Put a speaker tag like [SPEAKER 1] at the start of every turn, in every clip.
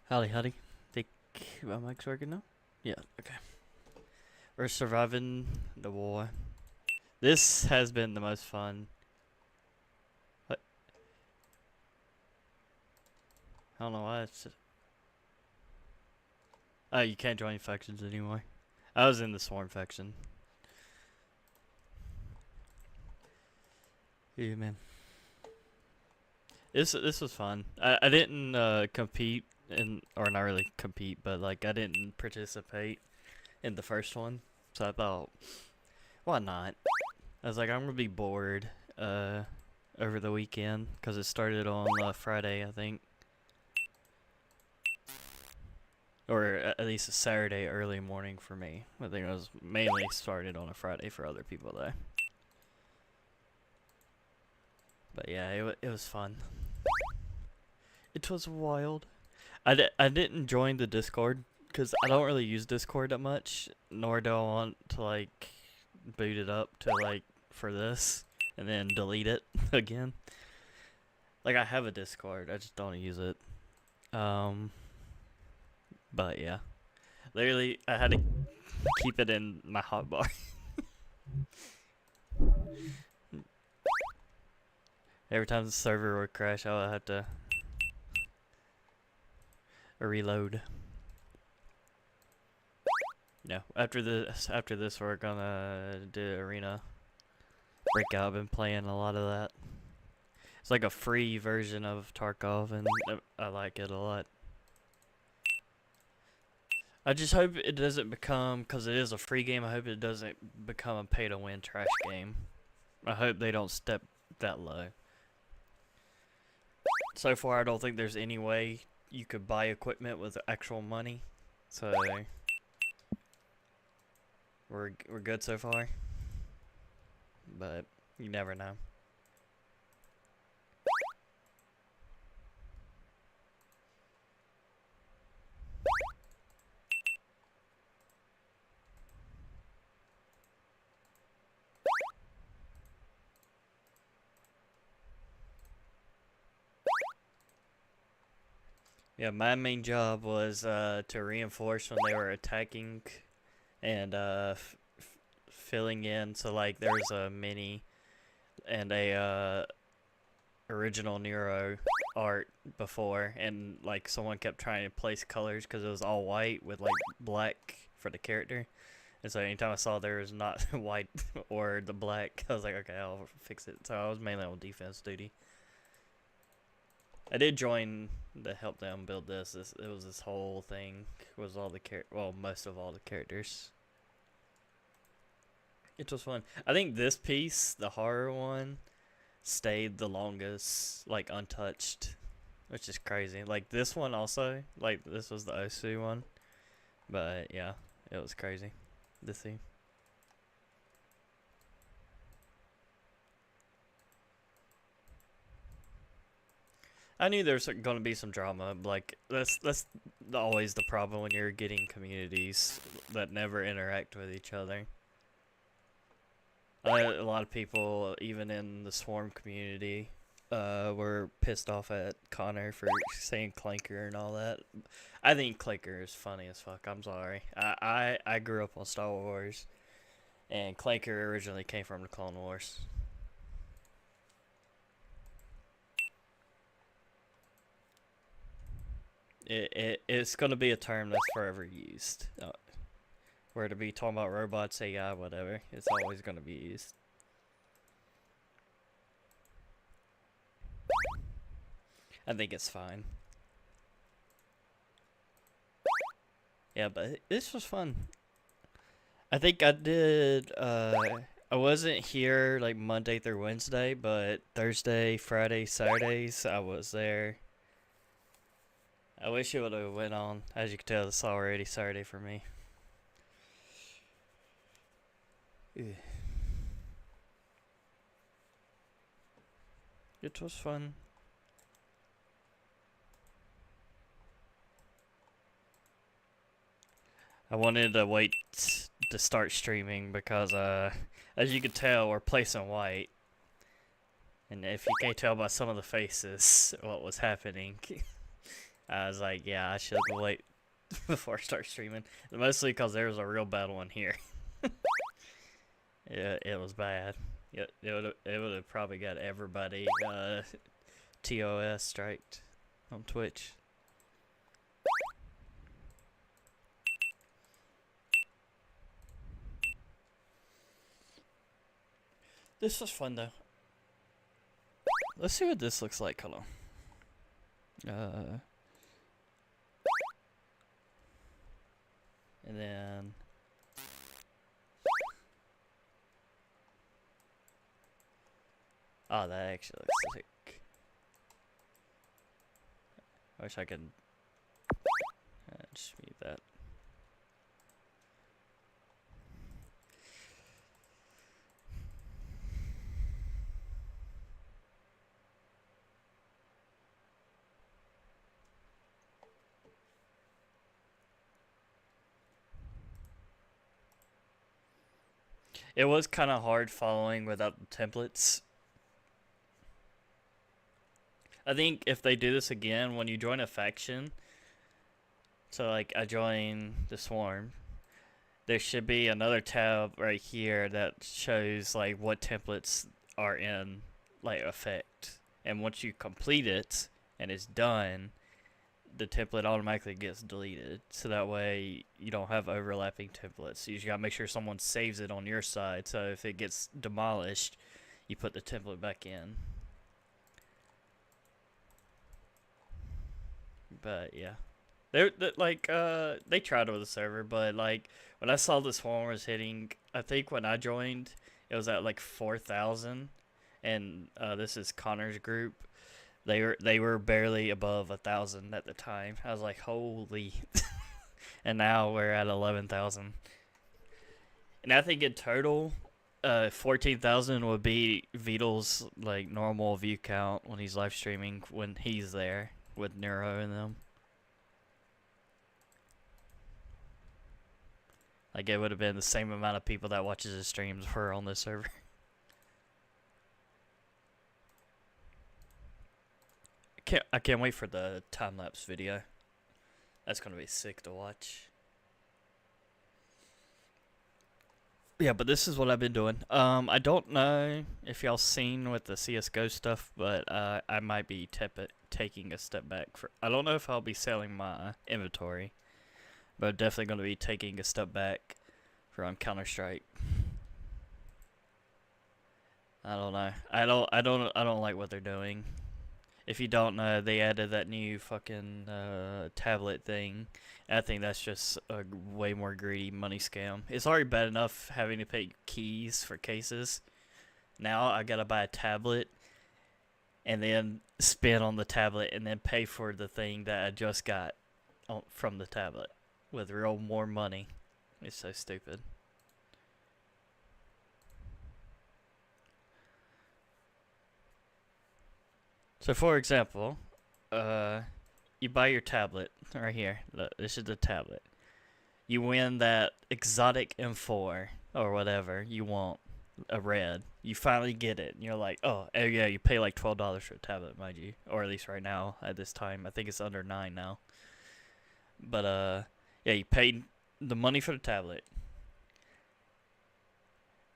[SPEAKER 1] Howdy, howdy. Think my mic's working now? Yeah, okay. We're surviving the war. This has been the most fun. What? I don't know why it's. Oh, you can't join factions anymore. I was in the swarm faction. Yeah, man. This was fun. I didn't compete in, or not really compete, but like I didn't participate in the first one. So I thought, why not? I was like, I'm gonna be bored over the weekend because it started on Friday, I think, or at least a Saturday early morning for me. I think it was mainly started on a Friday for other people though. But yeah, it was fun. It was wild. I didn't join the Discord because I don't really use Discord that much, nor do I want to like boot it up to like for this and then delete it again. Like I have a Discord, I just don't use it. But yeah, literally I had to keep it in my hotbar. Every time the server would crash, I would have to reload. No, after this, we're gonna do arena breakout. I've been playing a lot of that. It's like a free version of Tarkov, and I like it a lot. I just hope it doesn't become, because it is a free game, I hope it doesn't become a pay-to-win trash game. I hope they don't step that low. So far, I don't think there's any way you could buy equipment with actual money. So we're good so far. But you never know. Yeah, my main job was to reinforce when they were attacking and filling in. So like there was a mini and a original Nero art before, and like someone kept trying to place colors because it was all white with like black for the character. And so anytime I saw there was not white or the black, I was like, okay, I'll fix it. So I was mainly on defense duty. I did join to help them build this. It was this whole thing. Was all the most of all the characters. It was fun. I think this piece, the horror one, stayed the longest, like untouched, which is crazy. Like this one also, like this was the Osu one, but yeah, it was crazy to see. I knew there's going to be some drama. Like that's always the problem when you're getting communities that never interact with each other. A lot of people, even in the Swarm community, were pissed off at Connor for saying Clanker and all that. I think Clanker is funny as fuck. I'm sorry. I grew up on Star Wars, and Clanker originally came from the Clone Wars. It's gonna be a term that's forever used. Where to be talking about robots, AI, whatever, it's always gonna be used. I think it's fine. Yeah, but this was fun. I think I did, I wasn't here like Monday through Wednesday, but Thursday, Friday, Saturdays, I was there. I wish it would have went on. As you can tell, it's already Saturday for me. Ugh. It was fun. I wanted to wait to start streaming because, as you can tell, we're placing white. And if you can't tell by some of the faces what was happening, I was like, yeah, I should wait before I start streaming. Mostly because there was a real bad one here. Yeah, it was bad. It would have probably got everybody TOS striked on Twitch. This was fun though. Let's see what this looks like. Hold on. And then oh, that actually looks sick. I wish I could just mute that. It was kind of hard following without the templates. I think if they do this again, when you join a faction, so like I join the Swarm, there should be another tab right here that shows like what templates are in like effect. And once you complete it and it's done, the template automatically gets deleted. So that way you don't have overlapping templates. You just gotta make sure someone saves it on your side. So if it gets demolished, you put the template back in. But yeah, they tried it with the server, but like when I saw this one was hitting, I think when I joined, it was at like 4,000, and this is Connor's group. They were barely above 1,000 at the time. I was like, holy, and now we're at 11,000. And I think in total, 14,000 would be Vidal's like normal view count when he's live streaming when he's there with Neuro and them. Like it would have been the same amount of people that watches his streams were on this server. I can't wait for the time lapse video. That's gonna be sick to watch. Yeah, but this is what I've been doing. I don't know if y'all seen with the CS:GO stuff, but I might be taking a step back. I don't know if I'll be selling my inventory, but I'm definitely going to be taking a step back from Counter-Strike. I don't know. I don't like what they're doing. If you don't know, they added that new fucking tablet thing. I think that's just a way more greedy money scam. It's already bad enough having to pay keys for cases. Now I gotta buy a tablet and then spend on the tablet and then pay for the thing that I just got from the tablet with real more money. It's so stupid. So for example, you buy your tablet right here. Look, this is the tablet. You win that exotic M4 or whatever you want, a red. You finally get it, and you're like, oh yeah, you pay like $12 for a tablet, mind you, or at least right now at this time. I think it's under 9 now. But yeah, you paid the money for the tablet,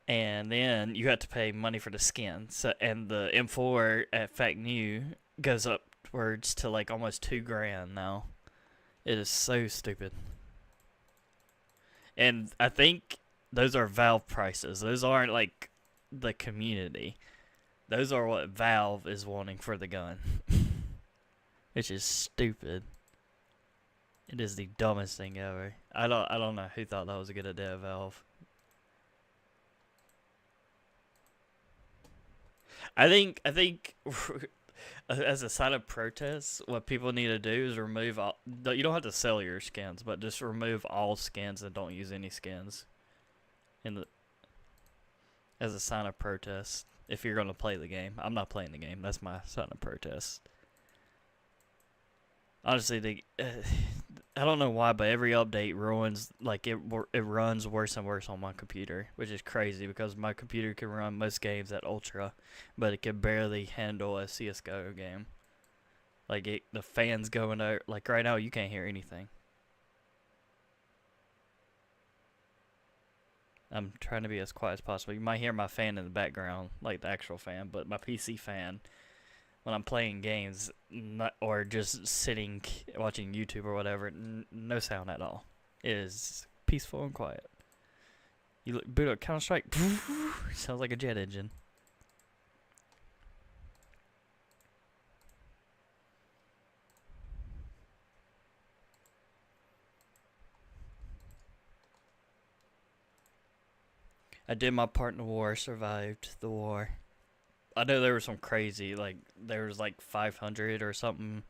[SPEAKER 1] and then you have to pay money for the skin. So and the M4 at Fact New goes upwards to like almost $2,000 now. It is so stupid. And I think those are Valve prices. Those aren't like the community. Those are what Valve is wanting for the gun. Which is stupid. It is the dumbest thing ever. I don't know who thought that was a good idea, Valve. I think as a sign of protest, what people need to do is remove all. You don't have to sell your skins, but just remove all skins and don't use any skins. As a sign of protest, if you're gonna play the game, I'm not playing the game. That's my sign of protest. Honestly, I don't know why, but every update ruins, like, it runs worse and worse on my computer, which is crazy because my computer can run most games at ultra, but it can barely handle a CSGO game. Like the fans going out. Like right now, you can't hear anything. I'm trying to be as quiet as possible. You might hear my fan in the background, like the actual fan, but my PC fan, when I'm playing games, or just sitting watching YouTube or whatever, no sound at all. It is peaceful and quiet. You boot up Counter Strike, sounds like a jet engine. I did my part in the war, survived the war. I know there was some crazy, like, there was like 500 or something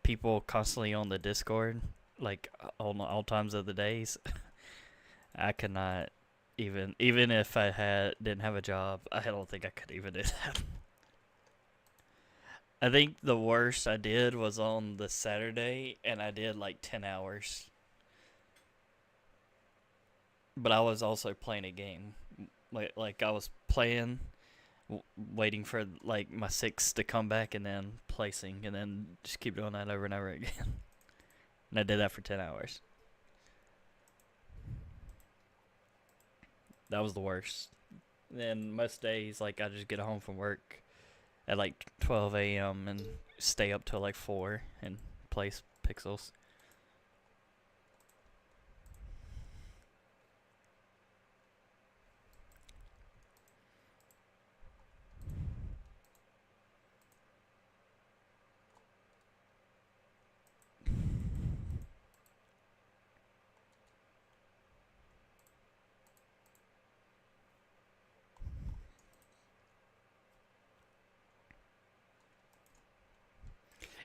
[SPEAKER 1] people constantly on the Discord, like, on all times of the days. I could not even if didn't have a job, I don't think I could even do that. I think the worst I did was on the Saturday, and I did like 10 hours. But I was also playing a game. Like I was playing, waiting for like my six to come back, and then placing, and then just keep doing that over and over again. And I did that for 10 hours. That was the worst. Then most days, like, I just get home from work at like 12 a.m. and stay up till like 4 and place pixels.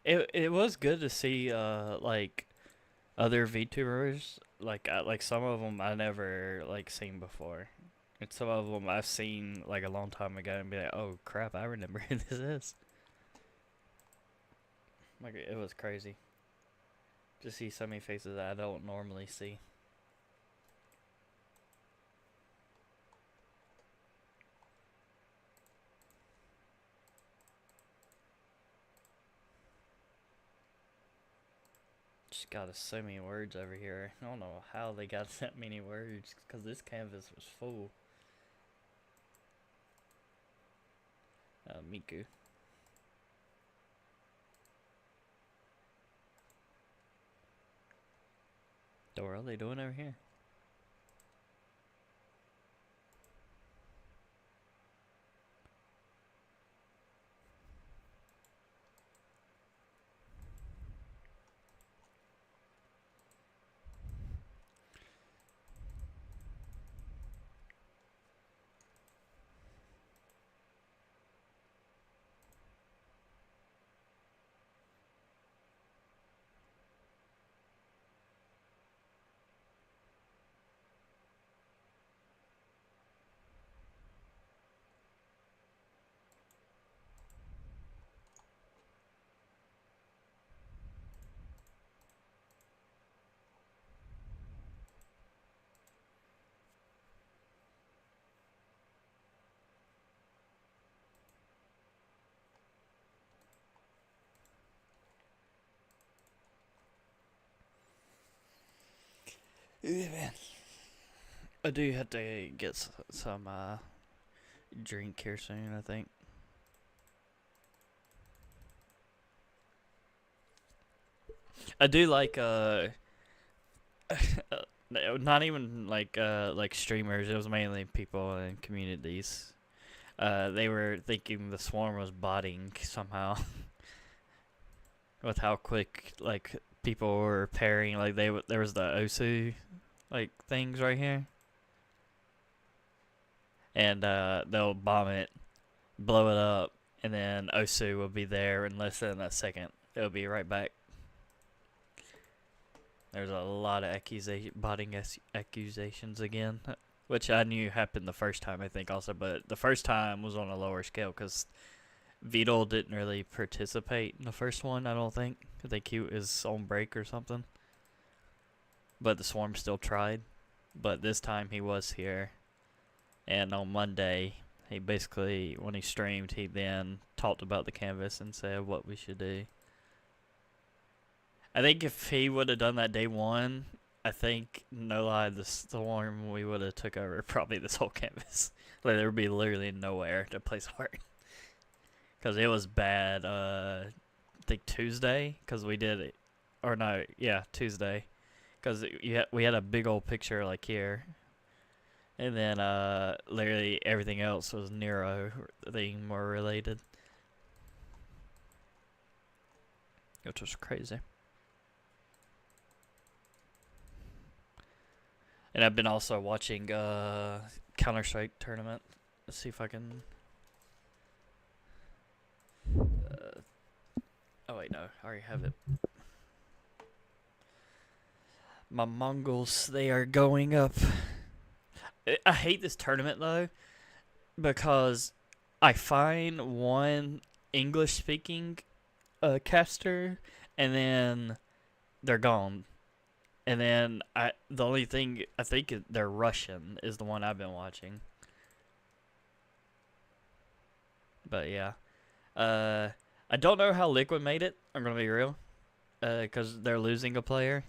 [SPEAKER 1] It was good to see like other VTubers, like some of them I never like seen before, and some of them I've seen like a long time ago and be like, oh crap, I remember who this is. Like, it was crazy to see so many faces that I don't normally see. Just got so many words over here. I don't know how they got that many words, because this canvas was full. Miku. What are they doing over here? Yeah, man. I do have to get some drink here soon, I think. I do like not even like streamers. It was mainly people in communities. They were thinking the swarm was botting somehow with how quick like people were pairing. Like there was the Osu like things right here, and they'll bomb it, blow it up, and then Osu will be there in less than a second. It'll be right back. There's a lot of botting accusations again, which I knew happened the first time, I think, also. But the first time was on a lower scale because Beetle didn't really participate in the first one, I don't think. I think he was on break or something. But the Swarm still tried. But this time he was here. And on Monday, he basically, when he streamed, he then talked about the canvas and said what we should do. I think if he would have done that day one, I think, no lie, the Storm, we would have took over probably this whole canvas. Like, there would be literally nowhere to place hard. Because it was bad, I think Tuesday, because we did it. Or no, yeah, Tuesday. Because we had a big old picture, like, here. And then, literally everything else was Nero thing more related. Which was crazy. And I've been also watching Counter-Strike tournament. Let's see if I can... oh wait, no, I already have it. My Mongols, they are going up. I hate this tournament though, because I find one English-speaking caster, and then they're gone. And then the only thing I think they're Russian is the one I've been watching. But yeah, I don't know how Liquid made it. I'm gonna be real, because they're losing a player.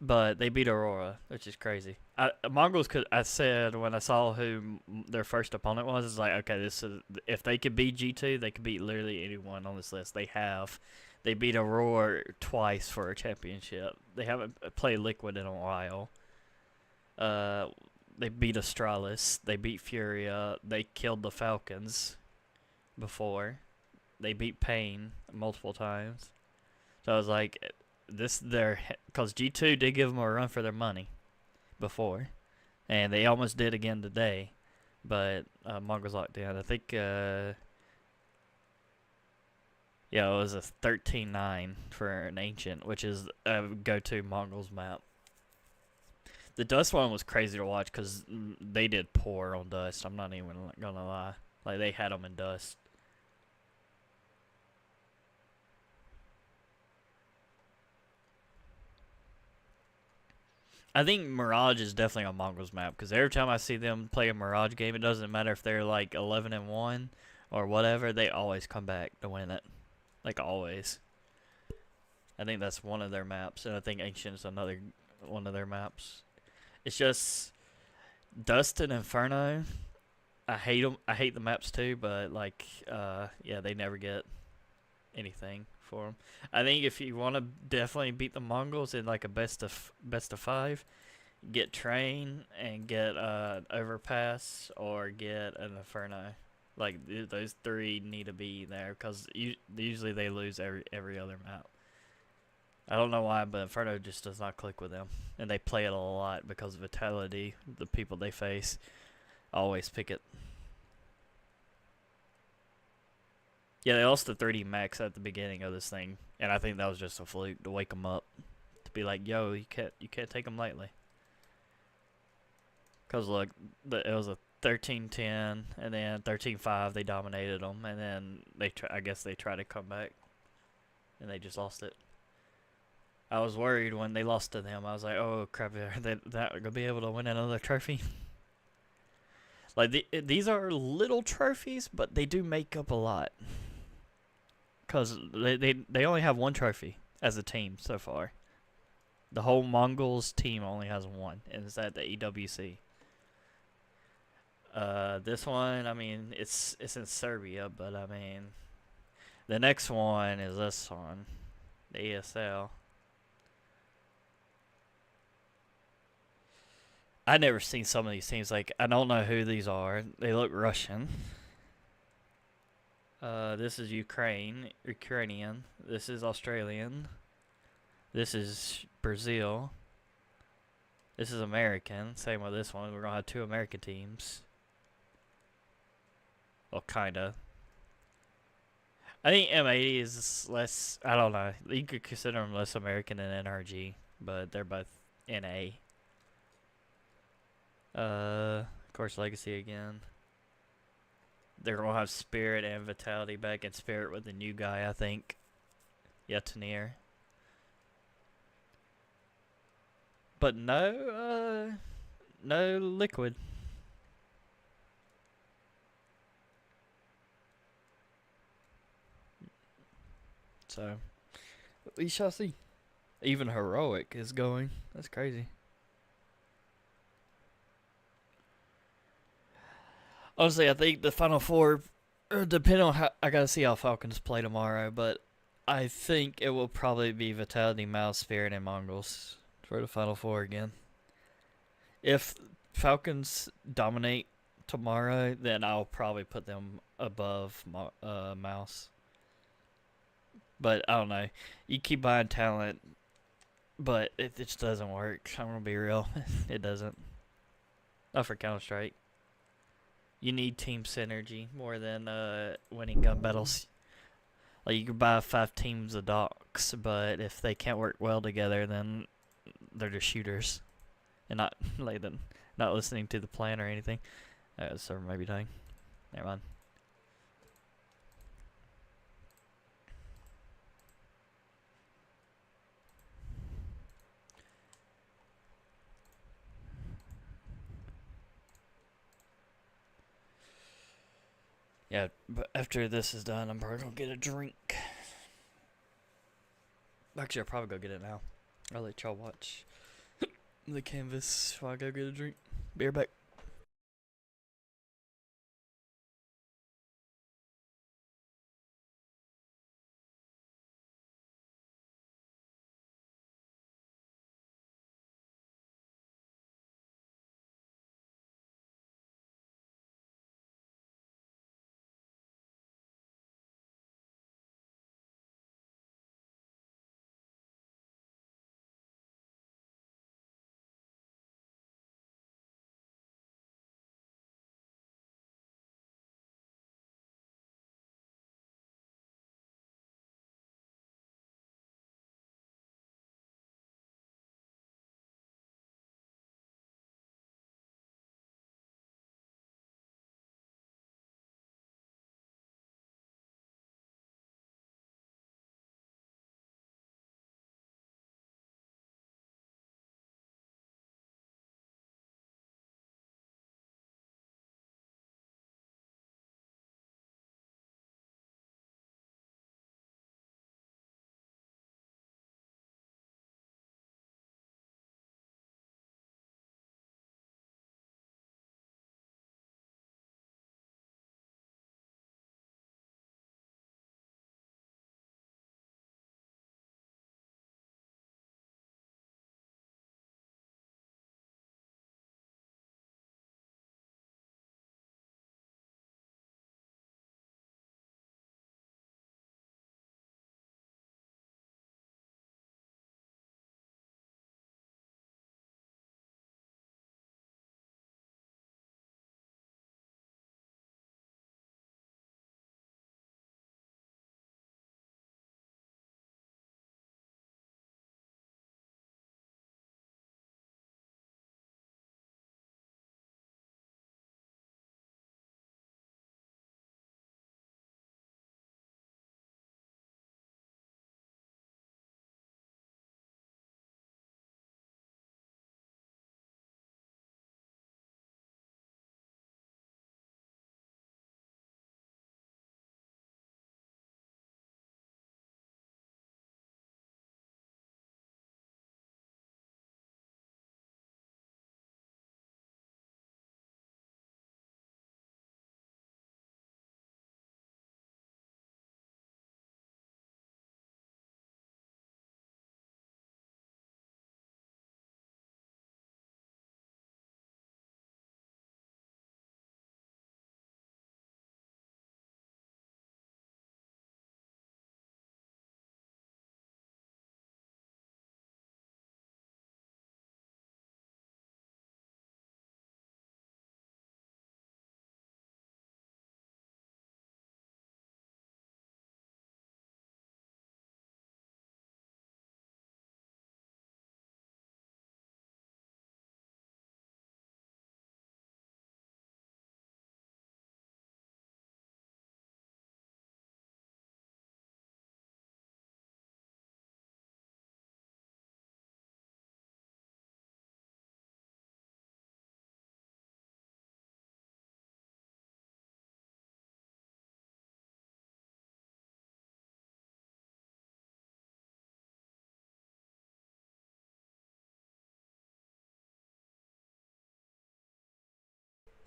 [SPEAKER 1] But they beat Aurora, which is crazy. Mongols could. I said when I saw who their first opponent was, it's like, okay, this is, if they could beat G2, they could beat literally anyone on this list. They have. They beat Aurora twice for a championship. They haven't played Liquid in a while. They beat Astralis. They beat Furia. They killed the Falcons before. They beat Pain multiple times. So I was like, this their, because G2 did give them a run for their money before, and they almost did again today, but Mongols locked in. I think yeah, it was a 13-9 for an Ancient, which is a go-to Mongols map. The Dust one was crazy to watch because they did poor on Dust. I'm not even gonna lie. Like, they had them in Dust. I think Mirage is definitely a Mongols map, because every time I see them play a Mirage game, it doesn't matter if they're like 11-1 or whatever, they always come back to win it. Like, always. I think that's one of their maps, and I think Ancient is another one of their maps. It's just Dust and Inferno. I hate them. I hate the maps too, but like, yeah, they never get anything for them. I think if you want to definitely beat the Mongols in like a best of 5, get Train and get Overpass or get an Inferno. Like, those three need to be there, because usually they lose every other map. I don't know why, but Inferno just does not click with them, and they play it a lot because of Vitality. The people they face always pick it. Yeah, they lost the 30 max at the beginning of this thing, and I think that was just a fluke to wake them up, to be like, yo, you can't take them lightly. Cause look, it was a 13-10, and then 13-5 they dominated them, and then I guess they tried to come back, and they just lost it. I was worried when they lost to them. I was like, oh crap, are they gonna be able to win another trophy? Like, these are little trophies, but they do make up a lot. Because they only have one trophy as a team so far. The whole Mongols team only has one, and it's at the EWC. This one, I mean, it's in Serbia, but I mean, the next one is this one, the ESL. I never seen some of these teams. Like, I don't know who these are. They look Russian. This is Ukrainian. This is Australian. This is Brazil. This is American. Same with this one. We're gonna have 2 American teams. Well, kinda. I think M80 is less. I don't know. You could consider them less American than NRG, but they're both NA. Of course, Legacy again. They're gonna have Spirit and Vitality back, and Spirit with the new guy, I think. Yeah, Tanir. But no Liquid. So, we shall see. Even heroic is going. That's crazy. Honestly, I think the final four, depending on how I gotta see how Falcons play tomorrow, but I think it will probably be Vitality, Mouse, Spirit, and Mongols for the final four again. If Falcons dominate tomorrow, then I'll probably put them above Mouse. But I don't know. You keep buying talent, but it just doesn't work. I'm gonna be real. It doesn't. Not for Counter Strike. You need team synergy more than winning gun battles. Like you can buy 5 teams of docs, but if they can't work well together, then they're just shooters and not like them, not listening to the plan or anything. Server might be dying. Never mind. Yeah, but after this is done, I'm probably gonna get a drink. Actually, I'll probably go get it now. I'll let y'all watch the canvas while I go get a drink. Be right back.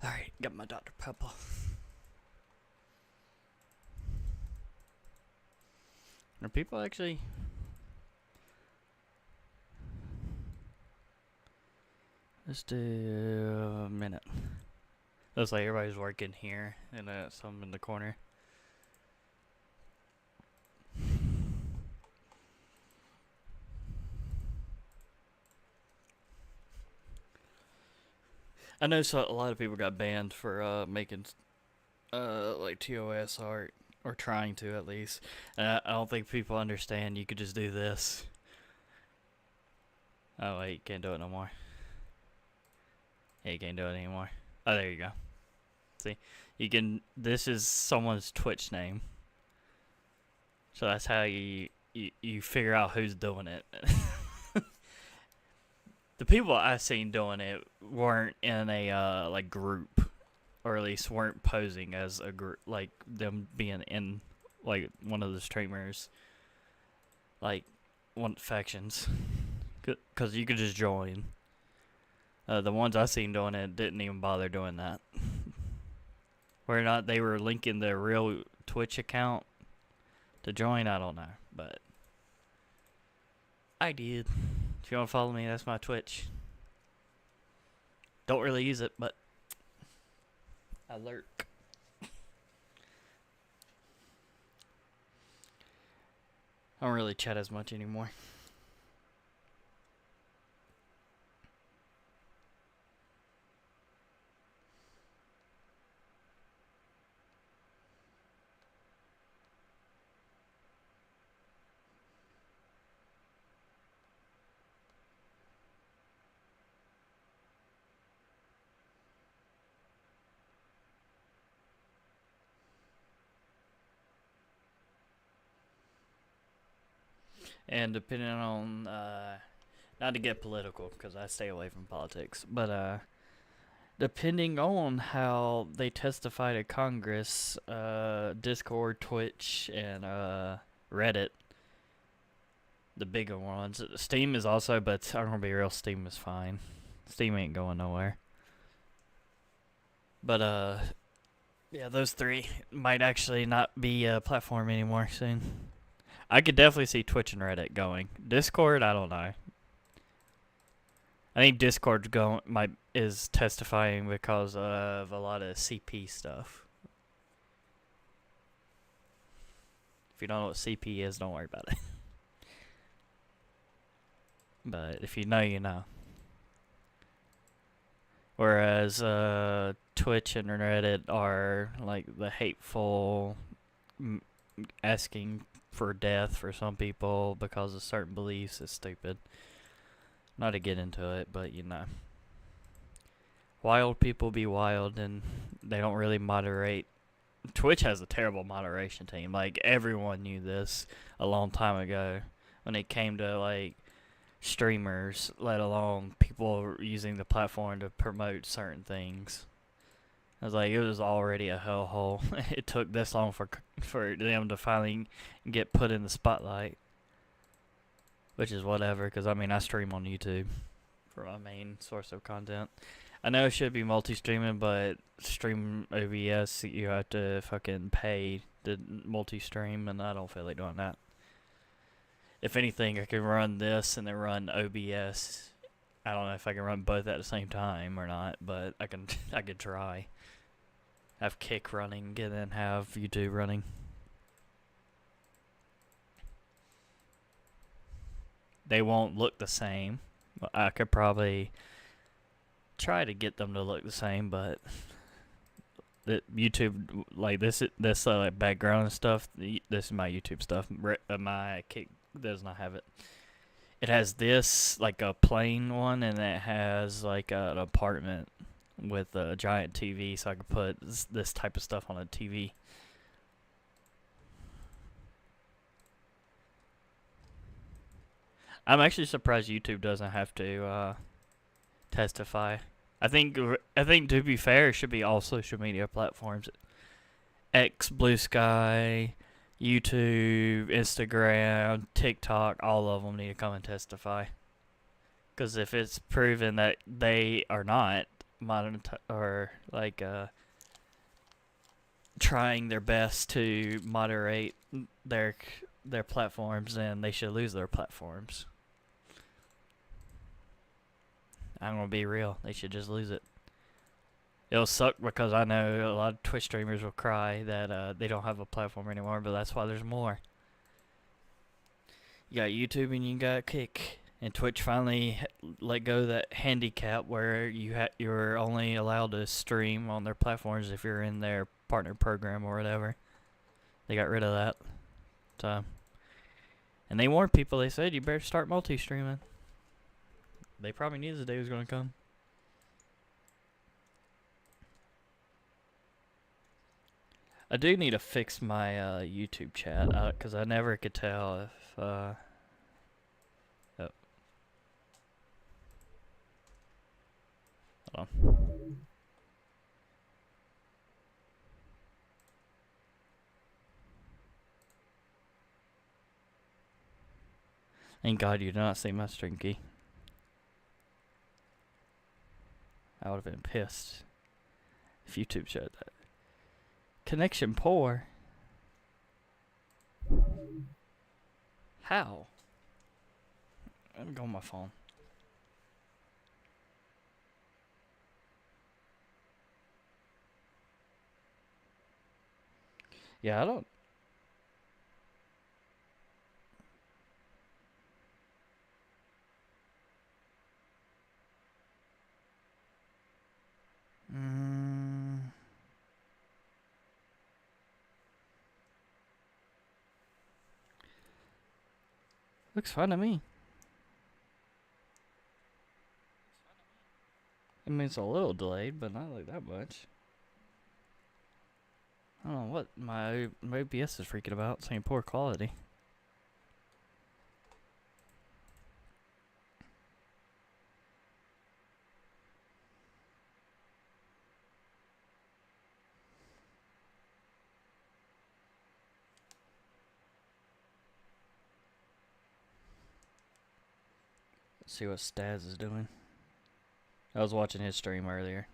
[SPEAKER 1] Alright, got my Dr. Pepper. Are people actually... Let's do a minute. Looks like everybody's working here and some in the corner. I know a lot of people got banned for making like TOS art, or trying to at least. I don't think people understand you could just do this. Oh wait, you can't do it no more. Yeah, you can't do it anymore. Oh, there you go. See, you can. This is someone's Twitch name, so that's how you figure out who's doing it. The people I seen doing it weren't in a like group, or at least weren't posing as a group, like them being in like one of the streamers, like one factions, because you could just join. The ones I seen doing it didn't even bother doing that. Whether or not they were linking their real Twitch account to join, I don't know, but I did. If you want to follow me, that's my Twitch. Don't really use it, but I lurk. I don't really chat as much anymore. And depending on, not to get political, because I stay away from politics, but depending on how they testify to Congress, Discord, Twitch, and Reddit, the bigger ones. Steam is also, but I'm gonna be real, Steam is fine. Steam ain't going nowhere. But yeah, those three might actually not be a platform anymore soon. I could definitely see Twitch and Reddit going. Discord, I don't know. I think Discord is testifying because of a lot of CP stuff. If you don't know what CP is, don't worry about it. But if you know, you know. Whereas Twitch and Reddit are like the hateful, asking for death for some people because of certain beliefs is stupid. Not to get into it, but you know. Wild people be wild, and they don't really moderate. Twitch has a terrible moderation team. Like, everyone knew this a long time ago when it came to, like, streamers, let alone people using the platform to promote certain things. I was like, it was already a hellhole. It took this long for them to finally get put in the spotlight. Which is whatever, because I mean, I stream on YouTube for my main source of content. I know it should be multi-streaming, but stream OBS, you have to fucking pay to multi-stream, and I don't feel like doing that. If anything, I can run this and then run OBS. I don't know if I can run both at the same time or not, but I can try. Have Kick running and then have YouTube running. They won't look the same. I could probably try to get them to look the same, but YouTube, like this like background and stuff. This is my YouTube stuff. My Kick does not have it. It has this, like a plain one, and it has like an apartment with a giant TV, so I could put this type of stuff on a TV. I'm actually surprised YouTube doesn't have to testify. I think to be fair, it should be all social media platforms. X, Blue Sky, YouTube, Instagram, TikTok, all of them need to come and testify. Because if it's proven that they are not, trying their best to moderate their their platforms, then they should lose their platforms. I'm gonna be real. They should just lose it. It'll suck because I know a lot of Twitch streamers will cry that they don't have a platform anymore, but that's why there's more. You got YouTube and you got Kick, and Twitch finally let go of that handicap where you're only allowed to stream on their platforms if you're in their partner program or whatever. They got rid of that. So, and they warned people. They said you better start multi-streaming. They probably knew the day was gonna come. I do need to fix my YouTube chat because I never could tell if. Oh. Hold on. Thank God you did not see my stream key. I would have been pissed if YouTube showed that. Connection poor. How? Let me go on my phone. Yeah, I don't. Looks fine to me. I mean, it's a little delayed, but not like that much. I don't know what my OBS is freaking about, saying poor quality. Let's see what Staz is doing. I was watching his stream earlier.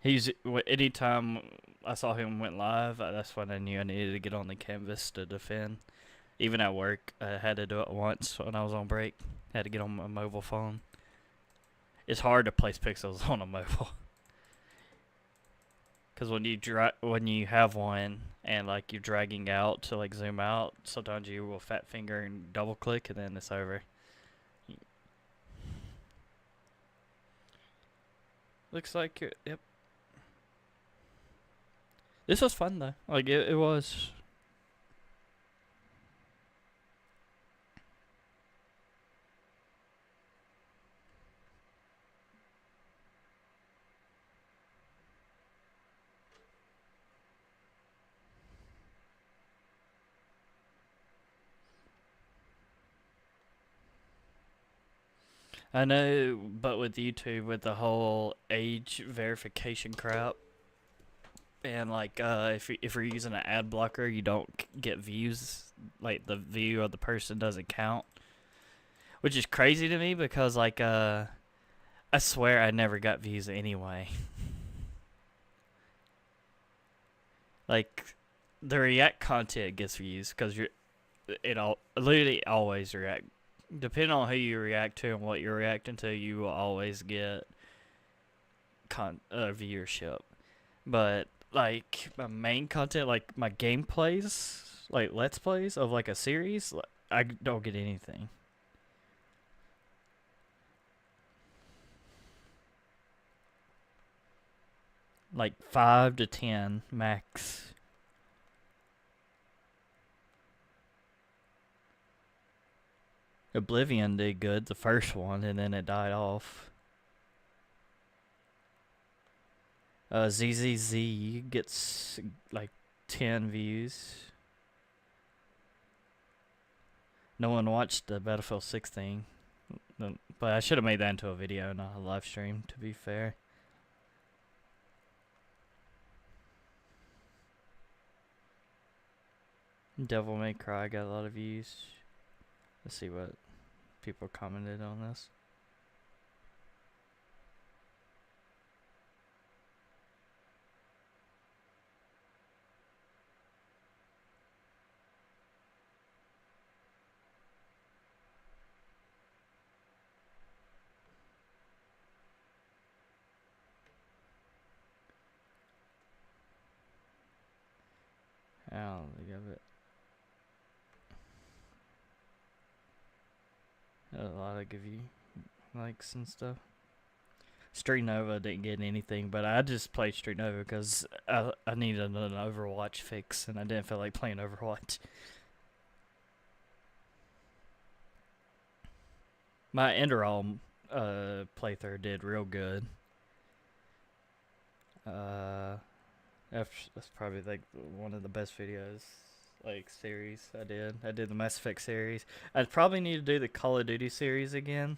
[SPEAKER 1] Anytime I saw him went live, that's when I knew I needed to get on the canvas to defend. Even at work, I had to do it once when I was on break. I had to get on my mobile phone. It's hard to place pixels on a mobile. Because when you have one and like you're dragging out to like zoom out, sometimes you will fat finger and double click and then it's over. Looks like it, yep. This was fun though. Like it was. I know, but with YouTube, with the whole age verification crap, and like if you're using an ad blocker, you don't get views. Like the view of the person doesn't count, which is crazy to me because like I swear I never got views anyway. Like the React content gets views because literally always react. Depending on who you react to and what you're reacting to, you will always get viewership. But like my main content, like my gameplays, like let's plays of like a series, I don't get anything. Like 5 to 10 max. Oblivion did good, the first one, and then it died off. ZZZ gets like 10 views. No one watched the Battlefield 6 thing. But I should have made that into a video, not a live stream, to be fair. Devil May Cry got a lot of views. Let's see what people commented on this. don't think of it. A lot of give you likes and stuff. Street Nova didn't get anything, but I just played Street Nova because I needed an Overwatch fix, and I didn't feel like playing Overwatch. My Enderal playthrough did real good. That's probably like one of the best videos, like series I did. I did the Mass Effect series. I'd probably need to do the Call of Duty series again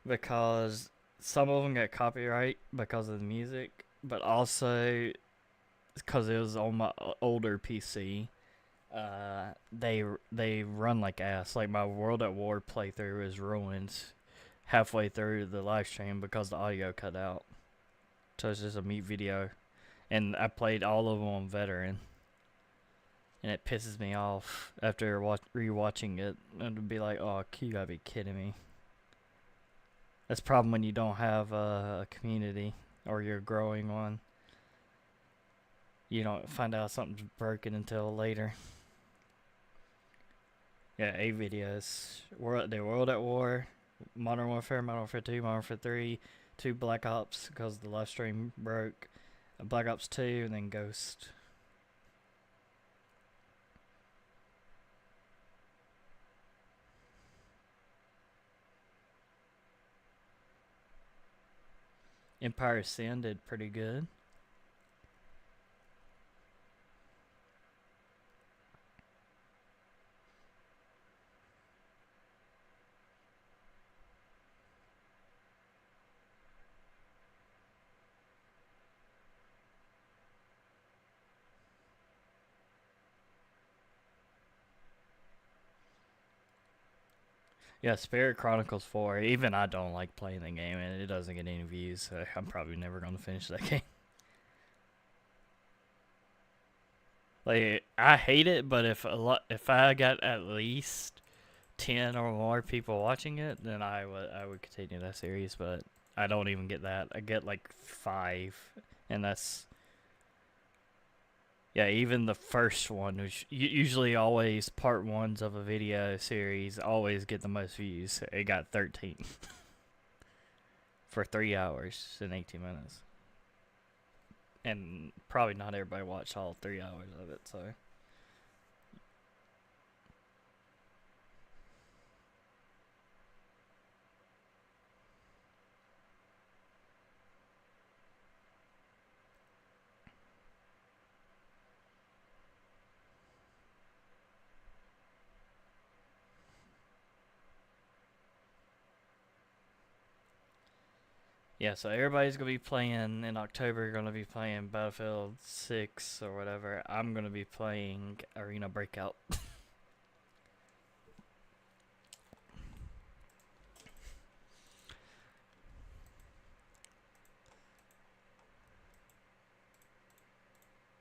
[SPEAKER 1] because some of them got copyright because of the music, but also because it was on my older PC. They run like ass. Like my World at War playthrough is ruined halfway through the live stream because the audio cut out. So it's just a mute video, and I played all of them on veteran, and it pisses me off after rewatching it. It'd be like, oh, you gotta be kidding me. That's the problem when you don't have a community or you're growing one. You don't find out something's broken until later. Yeah, 8 videos. The World at War, Modern Warfare, Modern Warfare 2, Modern Warfare 3, 2 Black Ops because the live stream broke, Black Ops 2, and then Ghost. Empire Sin did pretty good. Yeah, Spirit Chronicles 4, even I don't like playing the game, and it doesn't get any views, so I'm probably never going to finish that game. Like, I hate it, but if I got at least 10 or more people watching it, then I would continue that series, but I don't even get that. I get like 5, and that's... Yeah, even the first one, which usually always part 1s of a video series, always get the most views. It got 13 for 3 hours and 18 minutes. And probably not everybody watched all 3 hours of it, so... Yeah, so everybody's going to be playing in October, going to be playing Battlefield 6 or whatever. I'm going to be playing Arena Breakout.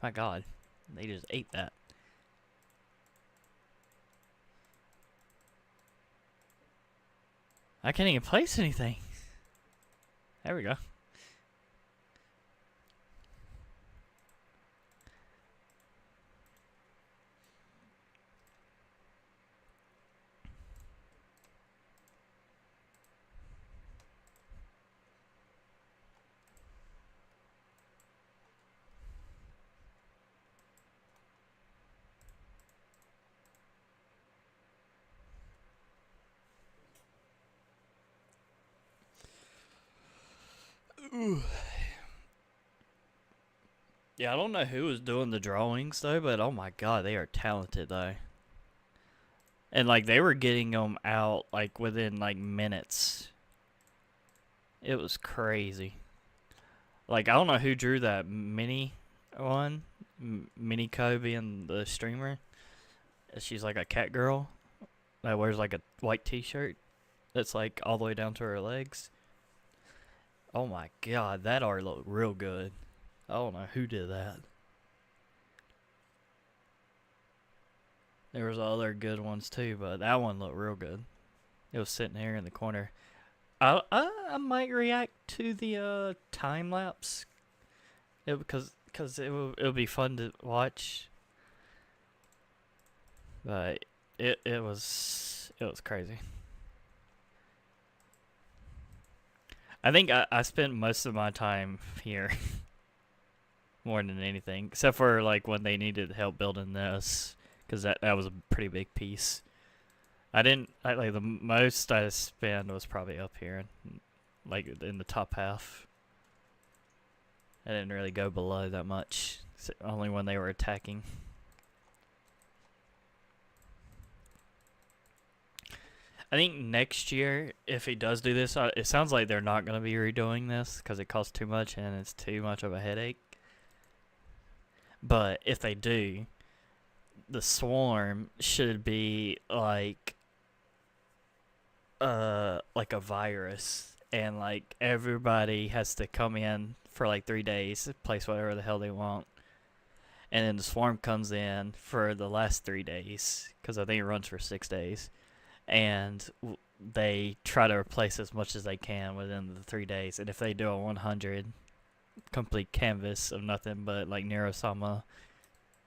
[SPEAKER 1] My god, they just ate that. I can't even place anything. There we go. Ooh. Yeah, I don't know who was doing the drawings though, but oh my god, they are talented though. And like they were getting them out like within like minutes. It was crazy. Like I don't know who drew that mini one, Mini Kobe and the streamer. She's like a cat girl that wears like a white t-shirt that's like all the way down to her legs. Oh my god, that art looked real good. I don't know who did that. There was other good ones too, but that one looked real good. It was sitting here in the corner. I might react to the time lapse, because it'll be fun to watch. But it was crazy. I think I spent most of my time here more than anything, except for like when they needed help building this, because that was a pretty big piece. Like the most I spent was probably up here, like in the top half. I didn't really go below that much, only when they were attacking. I think next year, if he does do this, it sounds like they're not going to be redoing this because it costs too much and it's too much of a headache. But if they do, the swarm should be like a virus, and like everybody has to come in for like 3 days, place whatever the hell they want, and then the swarm comes in for the last 3 days because I think it runs for 6 days, and they try to replace as much as they can within the 3 days. And if they do a 100 complete canvas of nothing but like Neurosama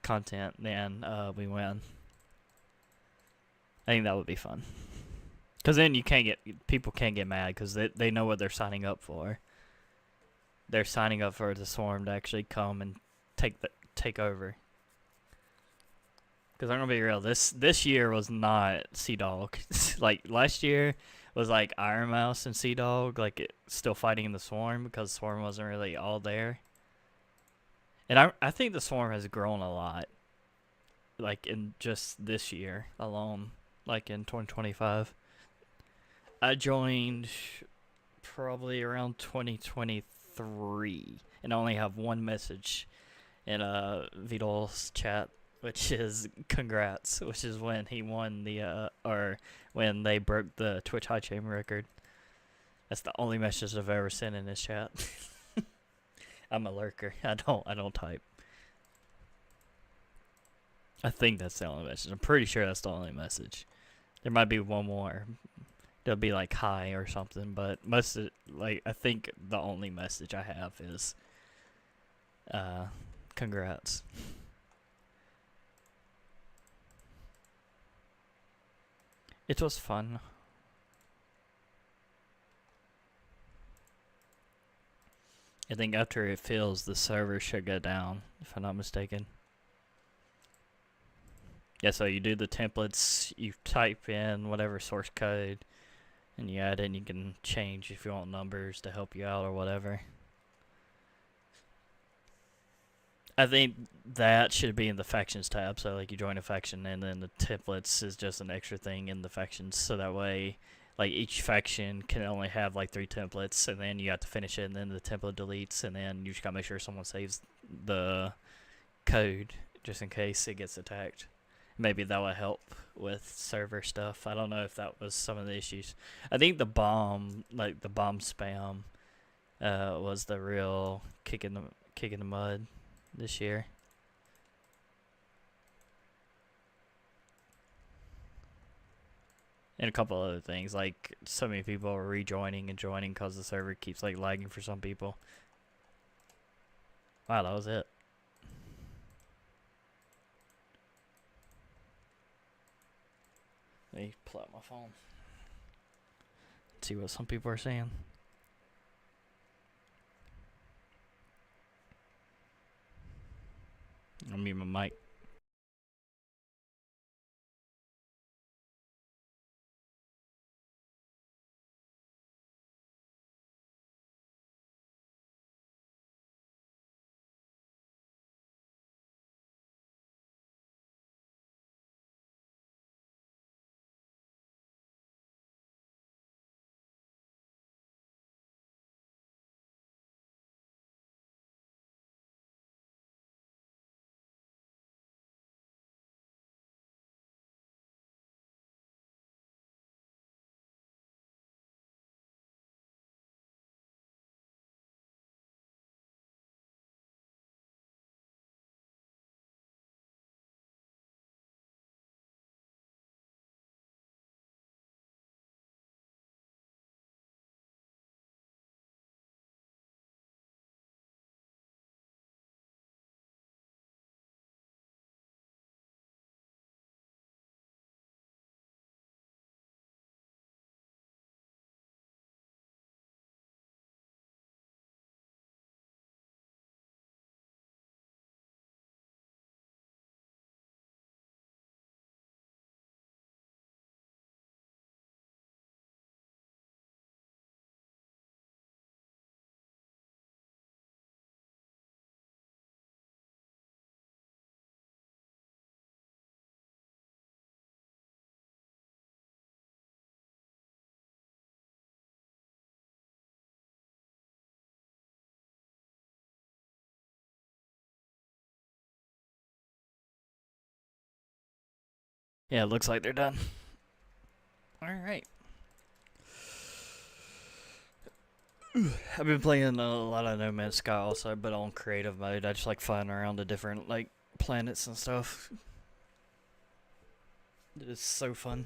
[SPEAKER 1] content, then we win. I think that would be fun. Because then people can't get mad because they know what they're signing up for. They're signing up for the swarm to actually come and take over. Because I'm gonna be real, this year was not Sea Dog. Like last year was like Iron Mouse and Sea Dog, like still fighting in the swarm because swarm wasn't really all there. And I think the swarm has grown a lot, like in just this year alone, like in 2025. I joined probably around 2023 and I only have one message in Vidal's chat, which is congrats, which is when he won or when they broke the Twitch high chain record. That's the only message I've ever sent in his chat. I'm a lurker. I don't type. I think that's the only message. I'm pretty sure that's the only message. There might be one more. It'll be like hi or something, but most of like I think the only message I have is congrats. It was fun. I think after it fills, the server should go down, if I'm not mistaken. Yeah, so you do the templates, you type in whatever source code, and you add it, and you can change if you want numbers to help you out or whatever. I think that should be in the factions tab, so like you join a faction and then the templates is just an extra thing in the factions, so that way like each faction can only have like 3 templates, and then you have to finish it, and then the template deletes, and then you just gotta make sure someone saves the code just in case it gets attacked. Maybe that will help with server stuff. I don't know if that was some of the issues. I think the bomb spam, was the real kick in the mud this year. And a couple other things, like so many people are rejoining and joining because the server keeps like lagging for some people. Wow, that was it. Let me pull out my phone. See what some people are saying. I'll mute my mic. Yeah, it looks like they're done. Alright. I've been playing a lot of No Man's Sky also, but on creative mode. I just like flying around the different like planets and stuff. It's so fun.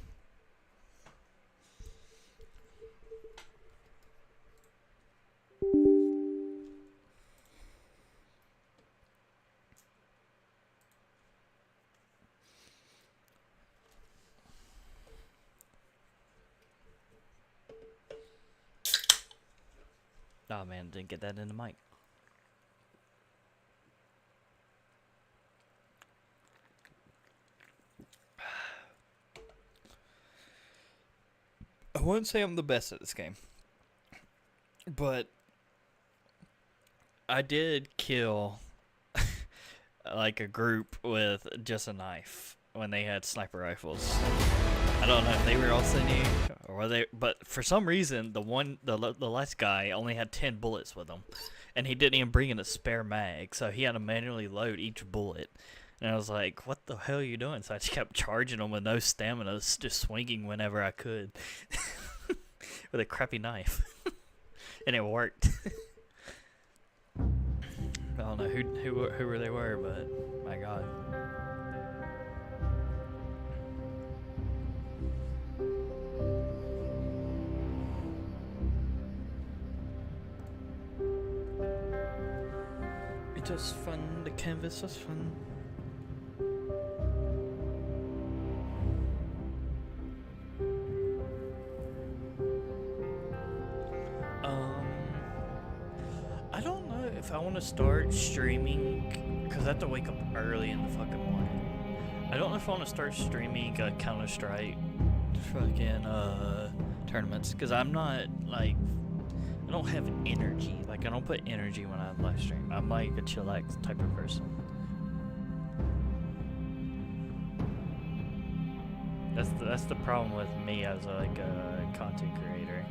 [SPEAKER 1] Oh man, didn't get that in the mic. I wouldn't say I'm the best at this game, but I did kill like a group with just a knife when they had sniper rifles. I don't know if they were also new or were they, but for some reason the last guy only had 10 bullets with him, and he didn't even bring in a spare mag, so he had to manually load each bullet. And I was like, "What the hell are you doing?" So I just kept charging him with no stamina, just swinging whenever I could with a crappy knife, and it worked. I don't know who they were, but my God. It was fun. The canvas was fun. I don't know if I want to start streaming, because I have to wake up early in the fucking morning. I don't know if I want to start streaming Counter-Strike fucking tournaments, because I'm not like, I don't have energy. Like, I don't put energy when I live stream. I'm like a chillax type of person. That's the problem with me as like a content creator.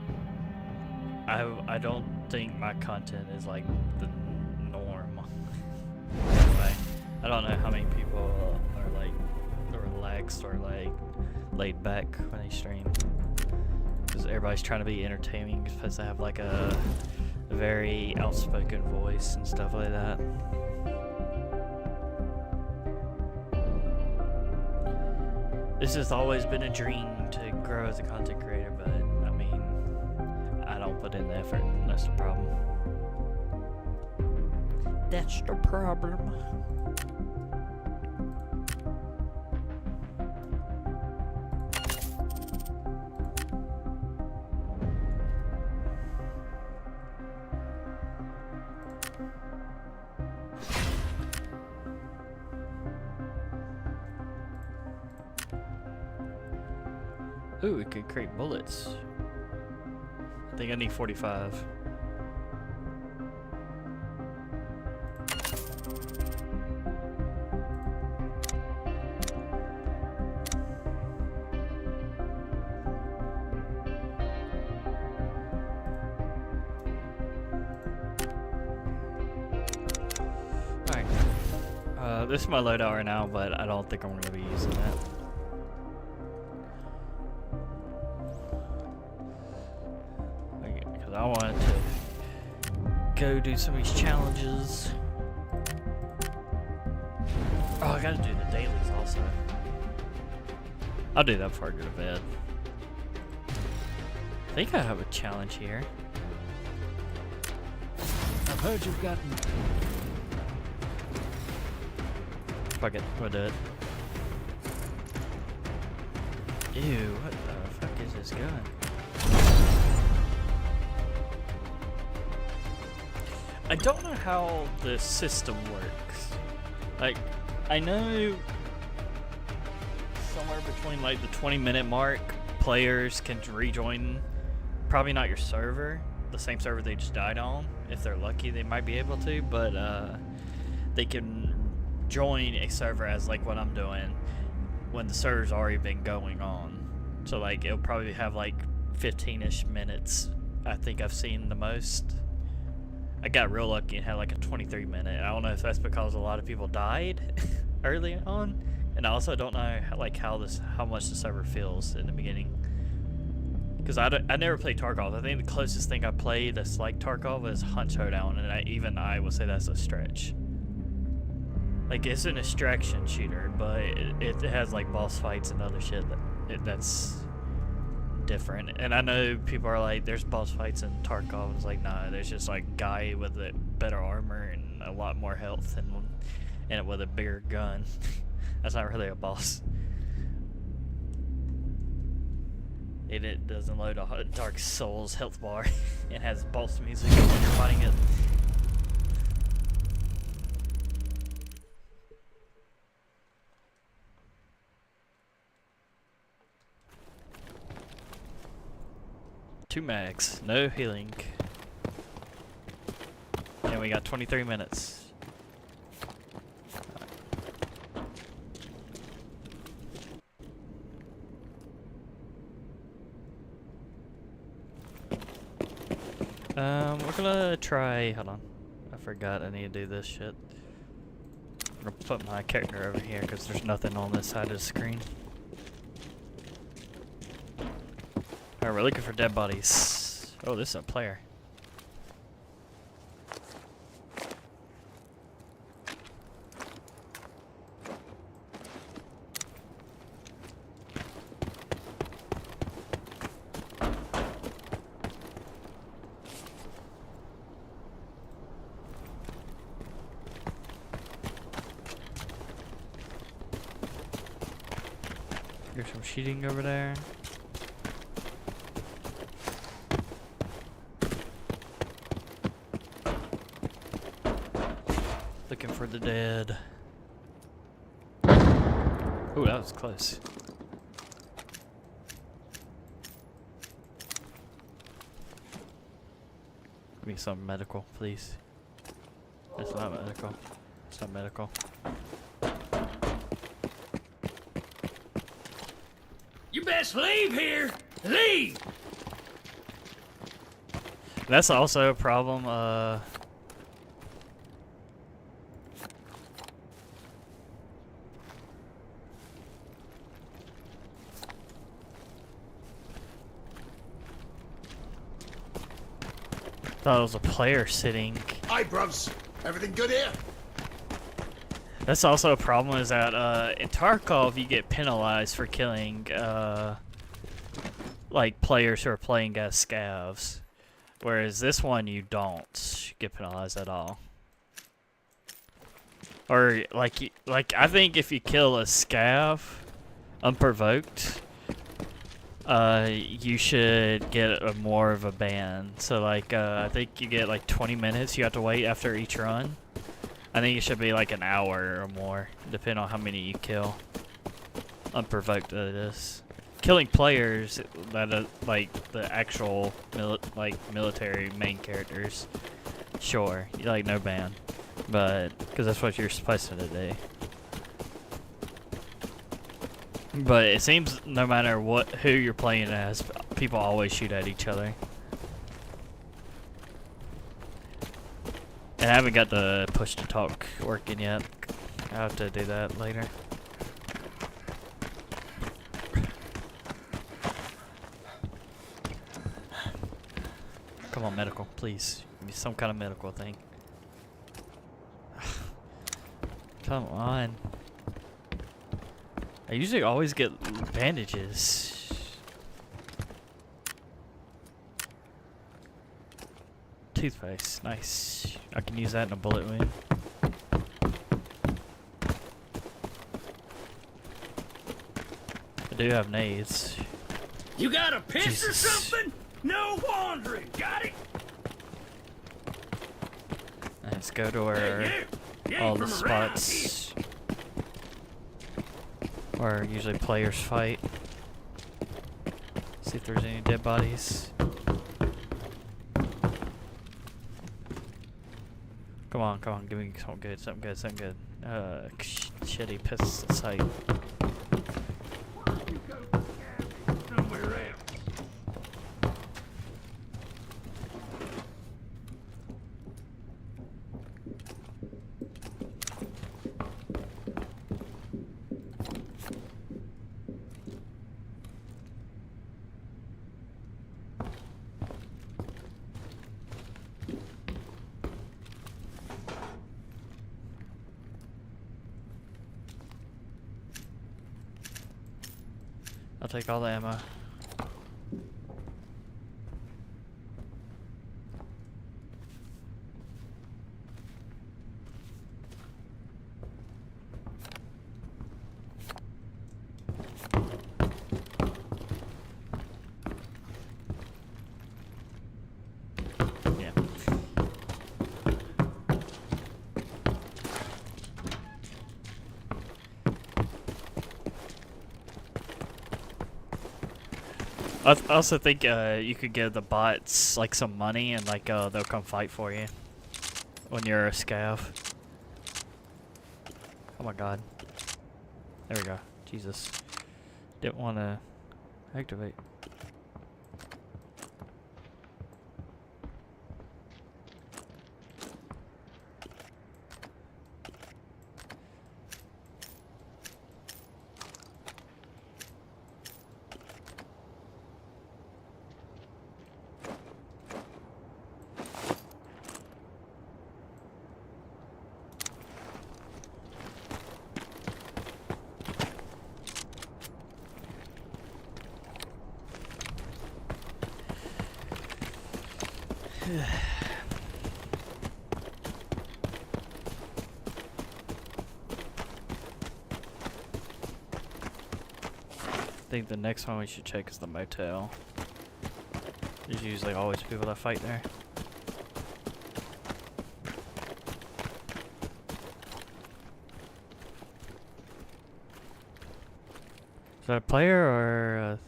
[SPEAKER 1] I don't think my content is like the norm. Like, I don't know how many people are like relaxed or like laid back when they stream, because everybody's trying to be entertaining because they have like a very outspoken voice and stuff like that. This has always been a dream to grow as a content creator, but I mean, I don't put in the effort. That's the problem. That's the problem. Ooh, we could create bullets. I think I need 45. Alright. This is my loadout right now, but I don't think I'm going to be using that. I wanted to go do some of these challenges. Oh, I gotta do the dailies also. I'll do that before I go to bed. I think I have a challenge here. I've heard you've gotten... Fuck it, we'll do it. Ew, what the fuck is this gun? I don't know how the system works. Like, I know somewhere between like the 20-minute mark, players can rejoin, probably not your server, the same server they just died on. If they're lucky, they might be able to, but they can join a server as like what I'm doing when the server's already been going on. So like, it'll probably have like 15-ish minutes. I think I've seen the most. I got real lucky and had like a 23-minute. I don't know if that's because a lot of people died early on, And I also don't know like how much the server feels in the beginning. Because I never played Tarkov. I think the closest thing I played that's like Tarkov is Hunt Showdown, and even I would say that's a stretch. Like, it's an extraction shooter, but it has like boss fights and other shit that's different. And I know people are like, there's boss fights in Tarkov. It's like, nah, there's just like a guy with a better armor and a lot more health and with a bigger gun. That's not really a boss. It doesn't load a Dark Souls health bar. It has boss music when you're fighting it. Two mags, no healing. And we got 23 minutes. We're gonna try, hold on. I forgot I need to do this shit. I'm gonna put my character over here because there's nothing on this side of the screen. Alright, we're looking for dead bodies. Oh, this is a player. There's some shooting over there. Looking for the dead. Ooh, that was close. Give me some medical, please. That's not medical. It's not medical.
[SPEAKER 2] You best leave here! Leave!
[SPEAKER 1] That's also a problem, thought it was a player sitting.
[SPEAKER 3] Hi, bros. Everything good here?
[SPEAKER 1] That's also a problem is that in Tarkov you get penalized for killing like players who are playing as scavs, whereas this one you don't get penalized at all. Or like I think if you kill a scav unprovoked, you should get more of a ban. So like I think you get like 20 minutes you have to wait after each run. I think it should be like an hour or more, depending on how many you kill. Unprovoked, that is. Killing players that are like the actual military main characters, sure, like no ban, but because that's what you're supposed to do. But it seems no matter who you're playing as, people always shoot at each other. And I haven't got the push to talk working yet. I'll have to do that later. Come on, medical, please. Give me some kind of medical thing. Come on. I usually always get bandages. Toothpaste, nice. I can use that in a bullet wound. I do have nades.
[SPEAKER 2] You got a piss
[SPEAKER 1] Jesus.
[SPEAKER 2] or something? No wandering, got it?
[SPEAKER 1] Let's go to where all the spots where usually players fight. See if there's any dead bodies. Come on, give me something good. Shitty piss sight. take all the ammo. Yeah. I also think you could give the bots like some money and like they'll come fight for you when you're a scav. Oh my god. There we go. Jesus. Didn't want to activate. I think the next one we should check is the motel. There's usually always people that fight there. Is that a player or a...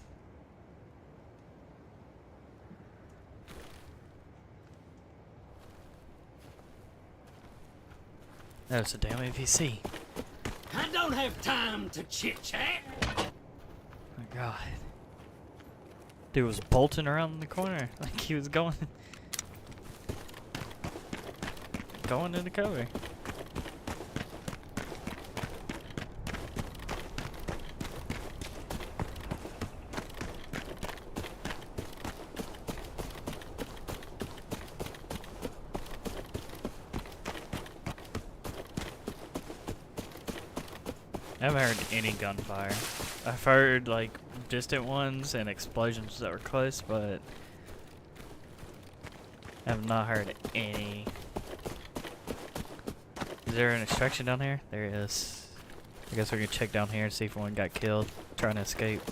[SPEAKER 1] No, it's a damn APC.
[SPEAKER 2] I don't have time to chit-chat.
[SPEAKER 1] Oh my god. Dude was bolting around the corner like he was going into cover. I haven't heard any gunfire. I've heard like distant ones and explosions that were close, but I have not heard any. Is there an extraction down here? There is. I guess we can check down here and see if one got killed trying to escape.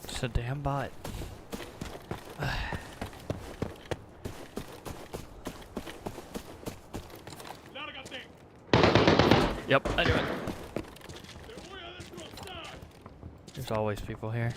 [SPEAKER 1] It's a damn bot. Yep, I knew it. There's always people here.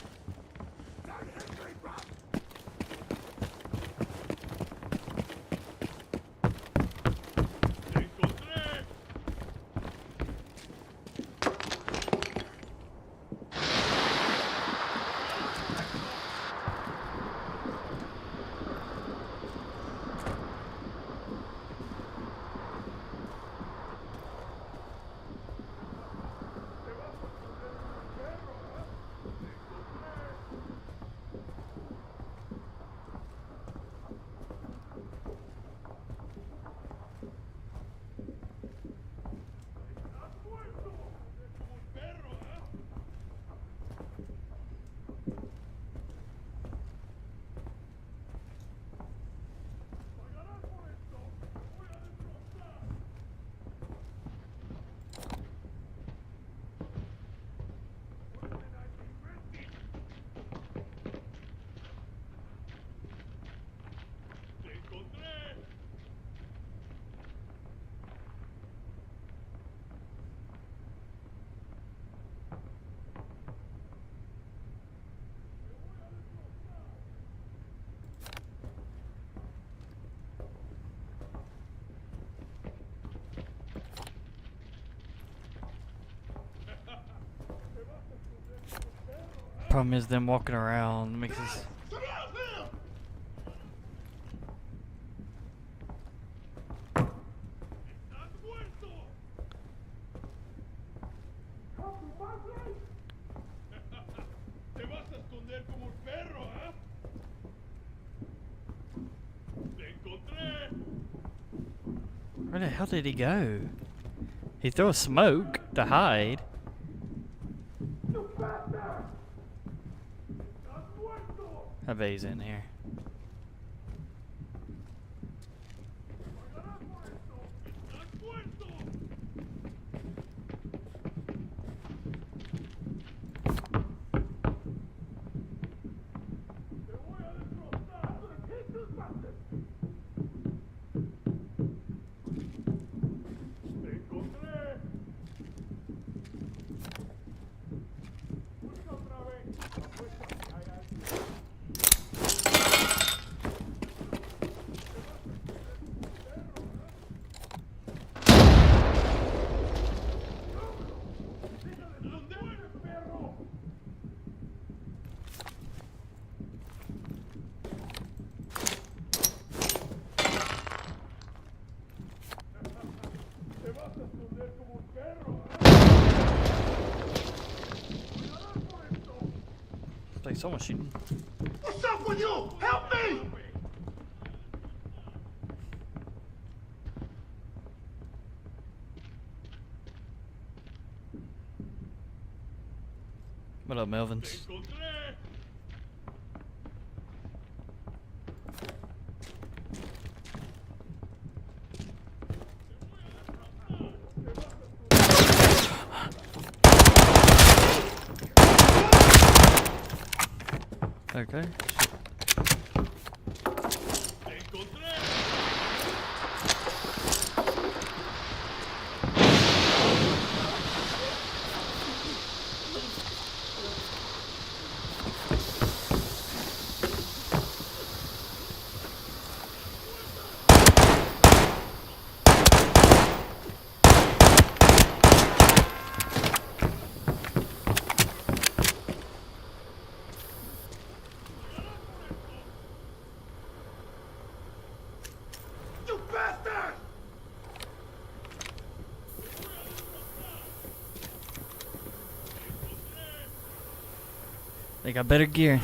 [SPEAKER 1] Problem is them walking around makes us.
[SPEAKER 4] Te vas a esconder como un perro, ¿ah? Te encontré.
[SPEAKER 1] Where the hell did he go? He threw smoke to hide. I bet he's in here. Like someone shooting.
[SPEAKER 3] What's up with you? Help me!
[SPEAKER 1] What up, Melvins? Okay.
[SPEAKER 3] You bastard!
[SPEAKER 1] They got better gear.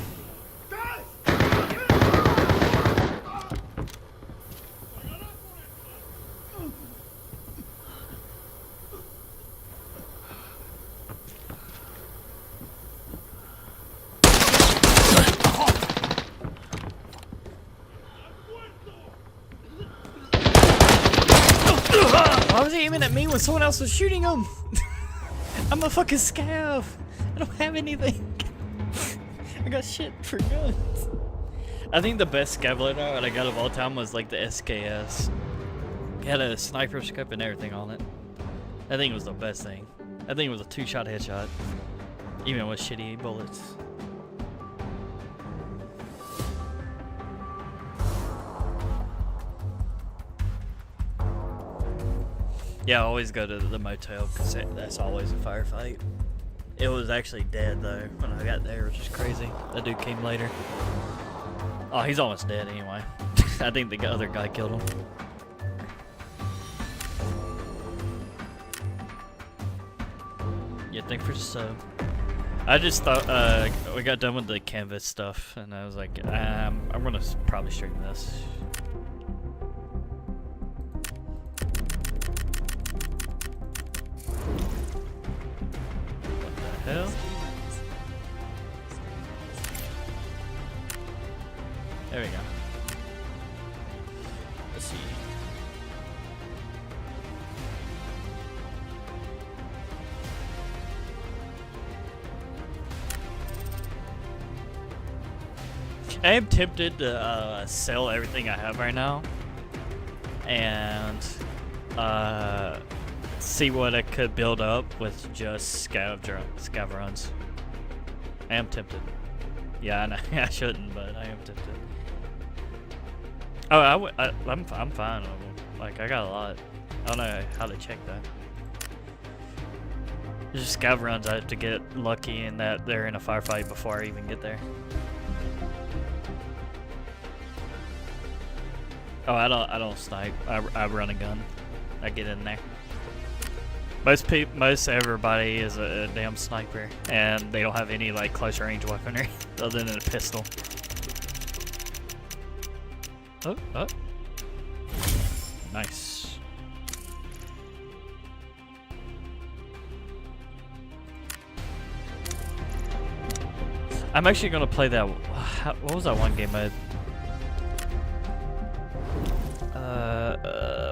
[SPEAKER 1] Why was he aiming at me when someone else was shooting him? I'm a fucking scav. I don't have anything. I got shit for guns. I think the best scav loadout I got of all time was like the SKS. It had a sniper scope and everything on it. I think it was the best thing. I think it was a 2-shot headshot. Even with shitty bullets. Yeah, I always go to the motel because that's always a firefight. It was actually dead though when I got there, which is crazy. That dude came later. Oh, he's almost dead anyway. I think the other guy killed him. Yeah, thanks for the sub. I just thought we got done with the canvas stuff, and I was like, I'm gonna probably stream this. Hell? There we go. Let's see. I am tempted to sell everything I have right now and see what I could build up with just scav runs. I am tempted. Yeah, I know. I shouldn't, but I am tempted. Oh, I'm fine. Like, I got a lot. I don't know how to check that. Just scav runs. I have to get lucky in that they're in a firefight before I even get there. Oh, I don't snipe. I run a gun. I get in there. Most everybody is a damn sniper, and they don't have any like close range weaponry other than a pistol. Oh. Nice. I'm actually gonna play that. What was that one game mode?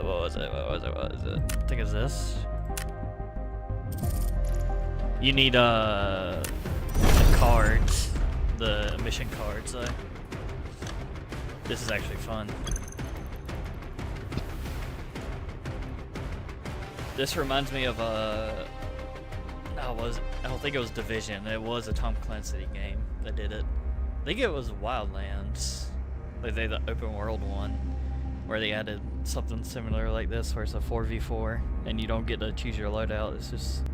[SPEAKER 1] What was it? I think it's this. You need the cards, the mission cards though. This is actually fun. This reminds me of I don't think it was Division. It was a Tom Clancy game that did it. I think it was Wildlands, like the open world one, where they added something similar like this, where it's a 4v4 and you don't get to choose your loadout. It's just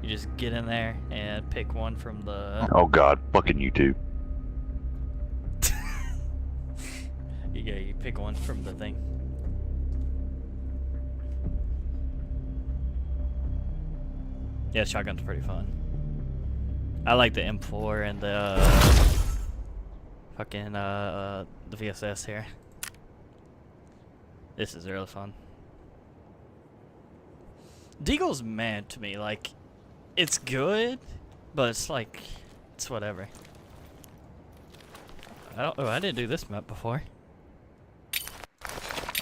[SPEAKER 1] you just get in there and pick one from the.
[SPEAKER 5] Oh God, fucking YouTube.
[SPEAKER 1] Yeah, you pick one from the thing. Yeah, shotgun's pretty fun. I like the M4 and the fucking the VSS here. This is really fun. Deagle's mad to me, like it's good, but it's like it's whatever. I didn't do this map before.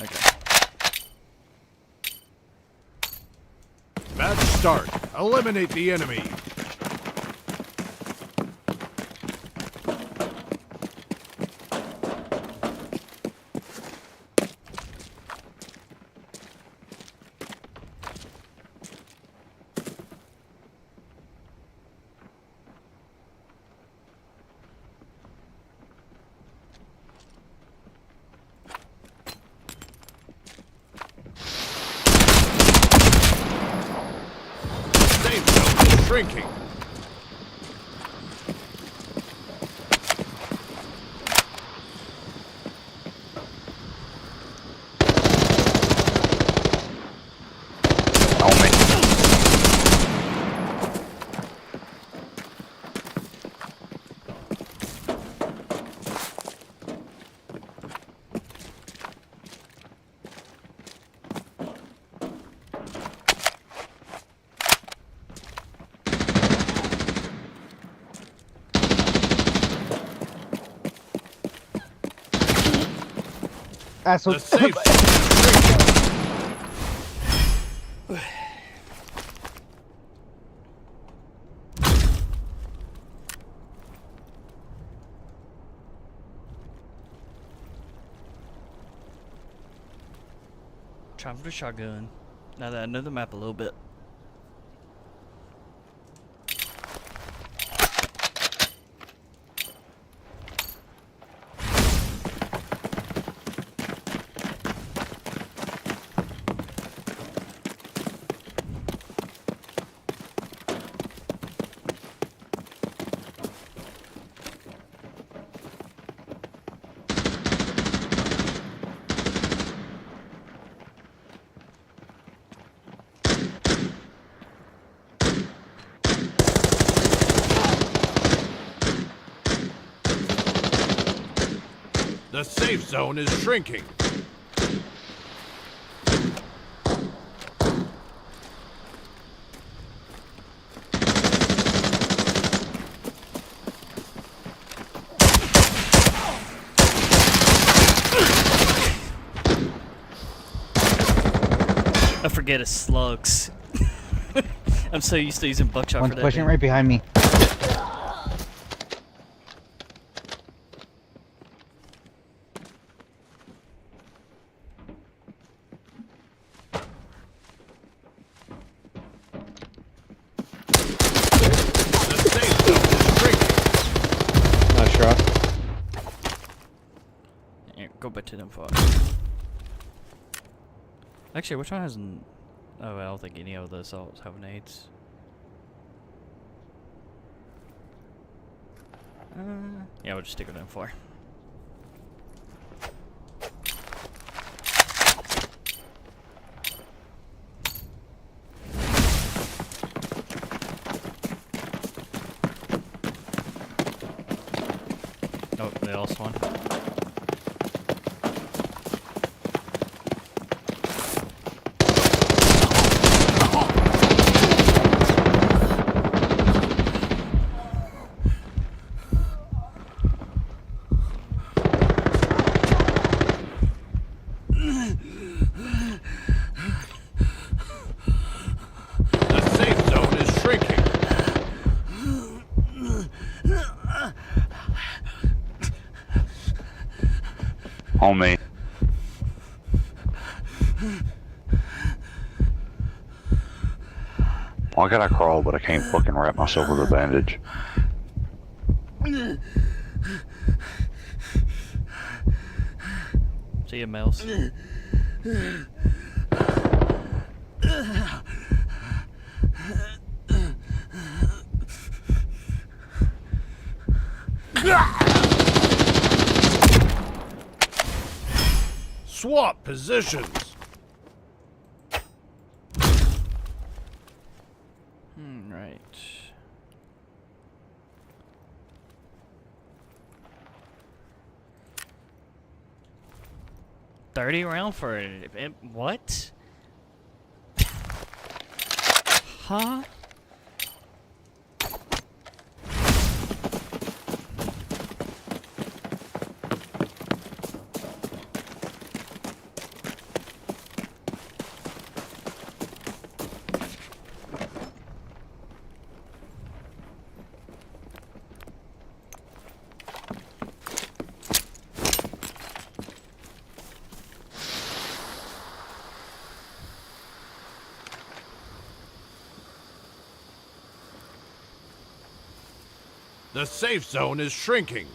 [SPEAKER 1] Okay.
[SPEAKER 6] Match start. Eliminate the enemy. Safe zone is shrinking.
[SPEAKER 5] Oh man.
[SPEAKER 6] The safe zone is shrinking.
[SPEAKER 1] Try for the shotgun. Now that I know the map a little bit.
[SPEAKER 6] The safe zone is shrinking.
[SPEAKER 1] I forget it's slugs. I'm so used to using buckshot
[SPEAKER 7] One's
[SPEAKER 1] for that.
[SPEAKER 7] pushing
[SPEAKER 1] thing.
[SPEAKER 7] right behind me.
[SPEAKER 6] The safe zone is shrinking.
[SPEAKER 7] Not sure.
[SPEAKER 1] Yeah, go back to them for. Actually, which one has? Oh, I don't think any of the assaults have nades. Yeah, we'll just stick with M4. Oh, they all spawned.
[SPEAKER 7] The safe zone is shrinking.
[SPEAKER 5] On me. Why can I crawl but I can't fucking wrap myself with a bandage?
[SPEAKER 1] See you, Mills.
[SPEAKER 7] Swap positions.
[SPEAKER 1] Right. $30 round for it. What? Huh?
[SPEAKER 7] The safe zone is shrinking.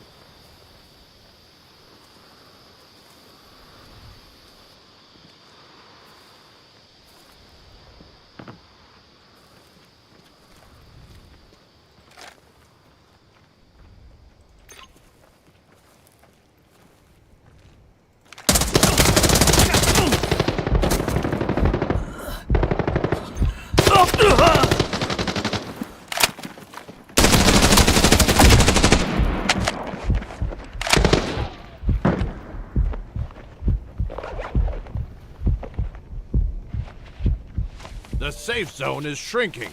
[SPEAKER 7] The safe zone is shrinking.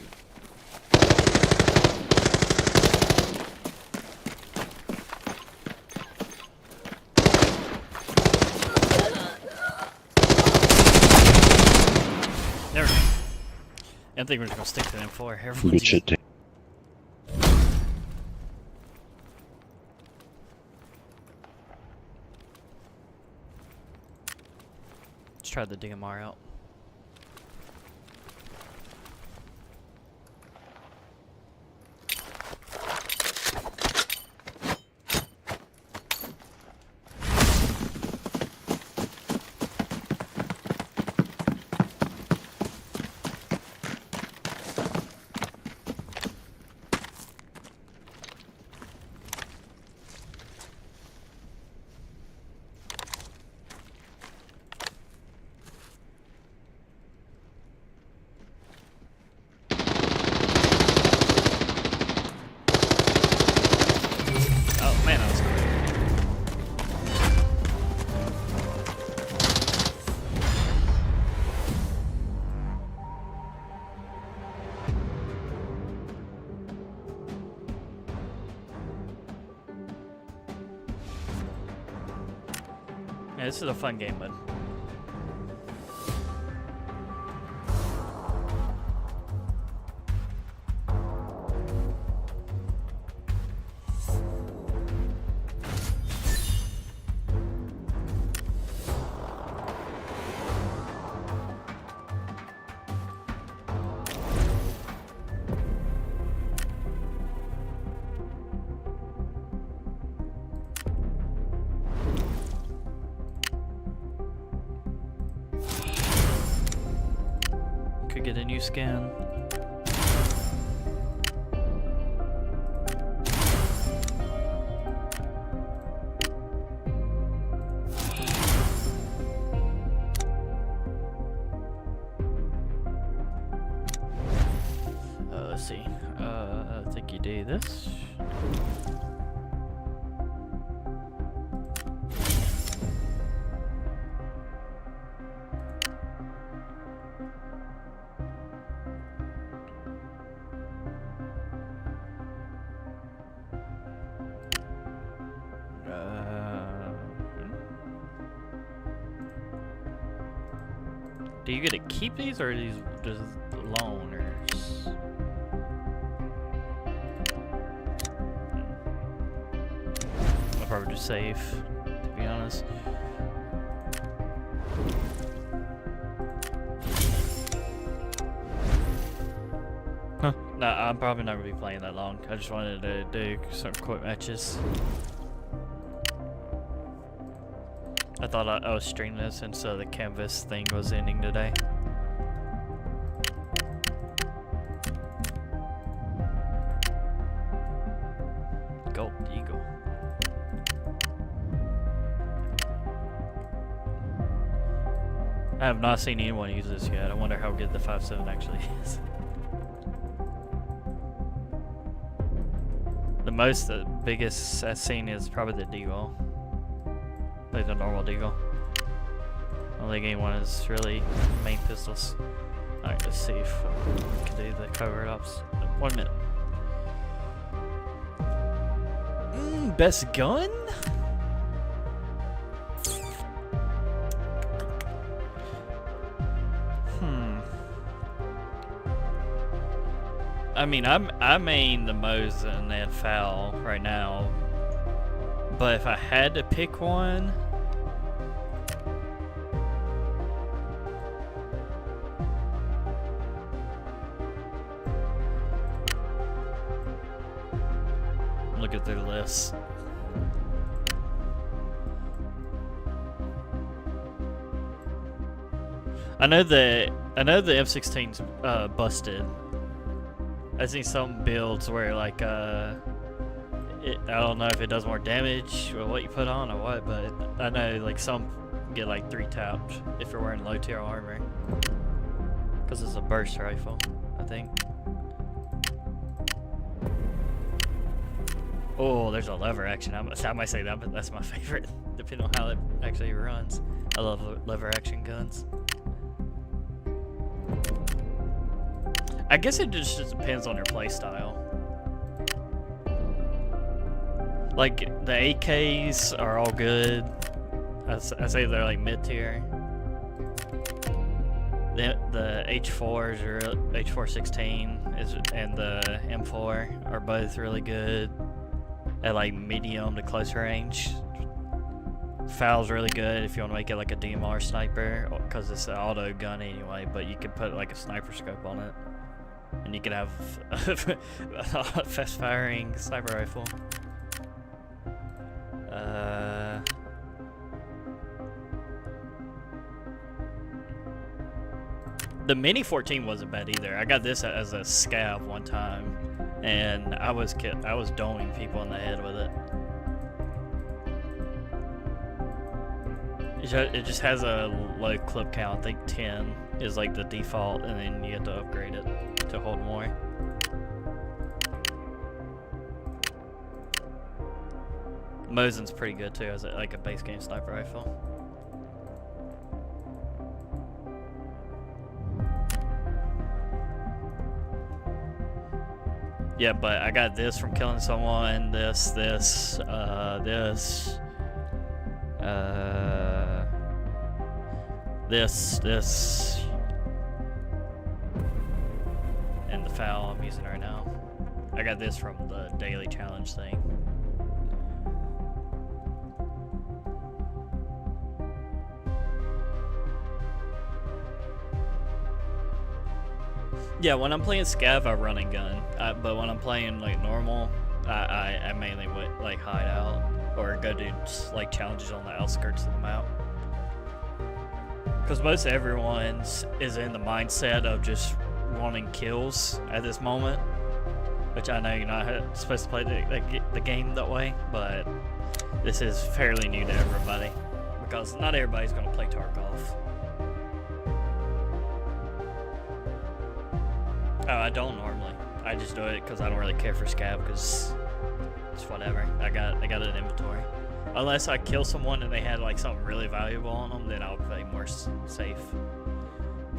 [SPEAKER 1] There we go. I think we're just gonna stick to them four.
[SPEAKER 5] Good
[SPEAKER 1] Everyone's
[SPEAKER 5] shit, team.
[SPEAKER 1] Let's try the DMR out. Oh man, that was quick. Yeah, this is a fun game, bud. Could get a new skin. let's see. I think you do this. Do you get to keep these, or are these just loaners? I'll probably just save, to be honest. Huh. No, I'm probably not going to be playing that long. I just wanted to do some quick matches. I thought I was streaming this, and so the canvas thing was ending today. Gold Eagle. I have not seen anyone use this yet. I wonder how good the 5.7 actually is. The biggest I've seen is probably the Deagle. Like the normal Deagle. I don't think anyone is really main pistols. Alright, let's see if we can do the cover ups. 1 minute. Best gun? I mean, I main the Mosin and Foul right now, but if I had to pick one, look at their list. I know the M16's busted. I see some builds where like I don't know if it does more damage or what you put on or what, but I know like some get like 3 tapped if you're wearing low tier armor, because it's a burst rifle, I think. Oh, there's a lever action. I might say that, but that's my favorite, depending on how it actually runs. I love lever action guns. I guess it just depends on your playstyle. Like, the AKs are all good. I say they're like mid-tier. The H4s or H416 and the M4 are both really good at like medium to close range. Foul's really good if you want to make it like a DMR sniper, because it's an auto gun anyway, but you can put like a sniper scope on it. And you can have a fast firing sniper rifle. The Mini 14 wasn't bad either. I got this as a scav one time, and I was doming people in the head with it. It just has a low clip count. I think 10 is like the default, and then you have to upgrade it to hold more. Mosin's pretty good too as like a base game sniper rifle. Yeah, but I got this from killing someone. This, and the Foul I'm using right now. I got this from the daily challenge thing. Yeah, when I'm playing scav, I run and gun. But when I'm playing like normal, I mainly would like hide out or go do like challenges on the outskirts of the map. Because most everyone is in the mindset of just wanting kills at this moment, which I know you're not supposed to play the game that way, but this is fairly new to everybody because not everybody's going to play Tarkov. Oh, I don't normally. I just do it because I don't really care for scab because it's whatever. I got an inventory. Unless I kill someone and they had like something really valuable on them, then I'll play more safe.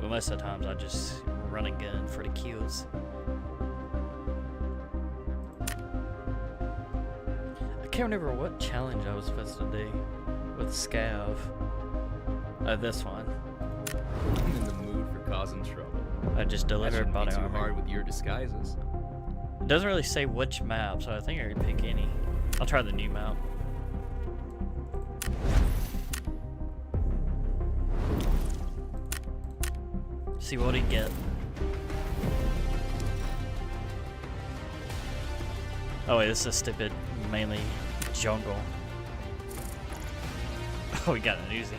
[SPEAKER 1] But most of the times I just run and gun for the kills. I can't remember what challenge I was supposed to do with Scav. This one.
[SPEAKER 8] I'm in the mood for causing trouble.
[SPEAKER 1] I just
[SPEAKER 8] That
[SPEAKER 1] delivered
[SPEAKER 8] shouldn't be
[SPEAKER 1] body
[SPEAKER 8] too
[SPEAKER 1] armor.
[SPEAKER 8] hard with your disguises.
[SPEAKER 1] It doesn't really say which map, so I think I can pick any. I'll try the new map. See what he get. Oh wait, this is stupid, mainly jungle. Oh, we got an Uzi.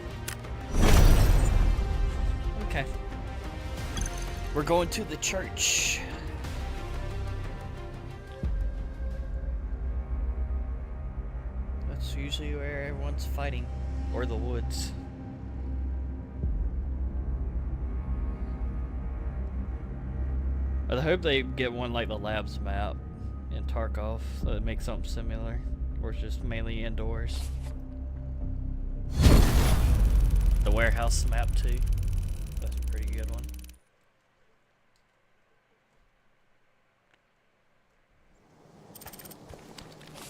[SPEAKER 1] Okay. We're going to the church. That's usually where everyone's fighting. Or the woods. I hope they get one like the labs map in Tarkov, so it makes something similar. Or it's just mainly indoors. The warehouse map too. That's a pretty good one.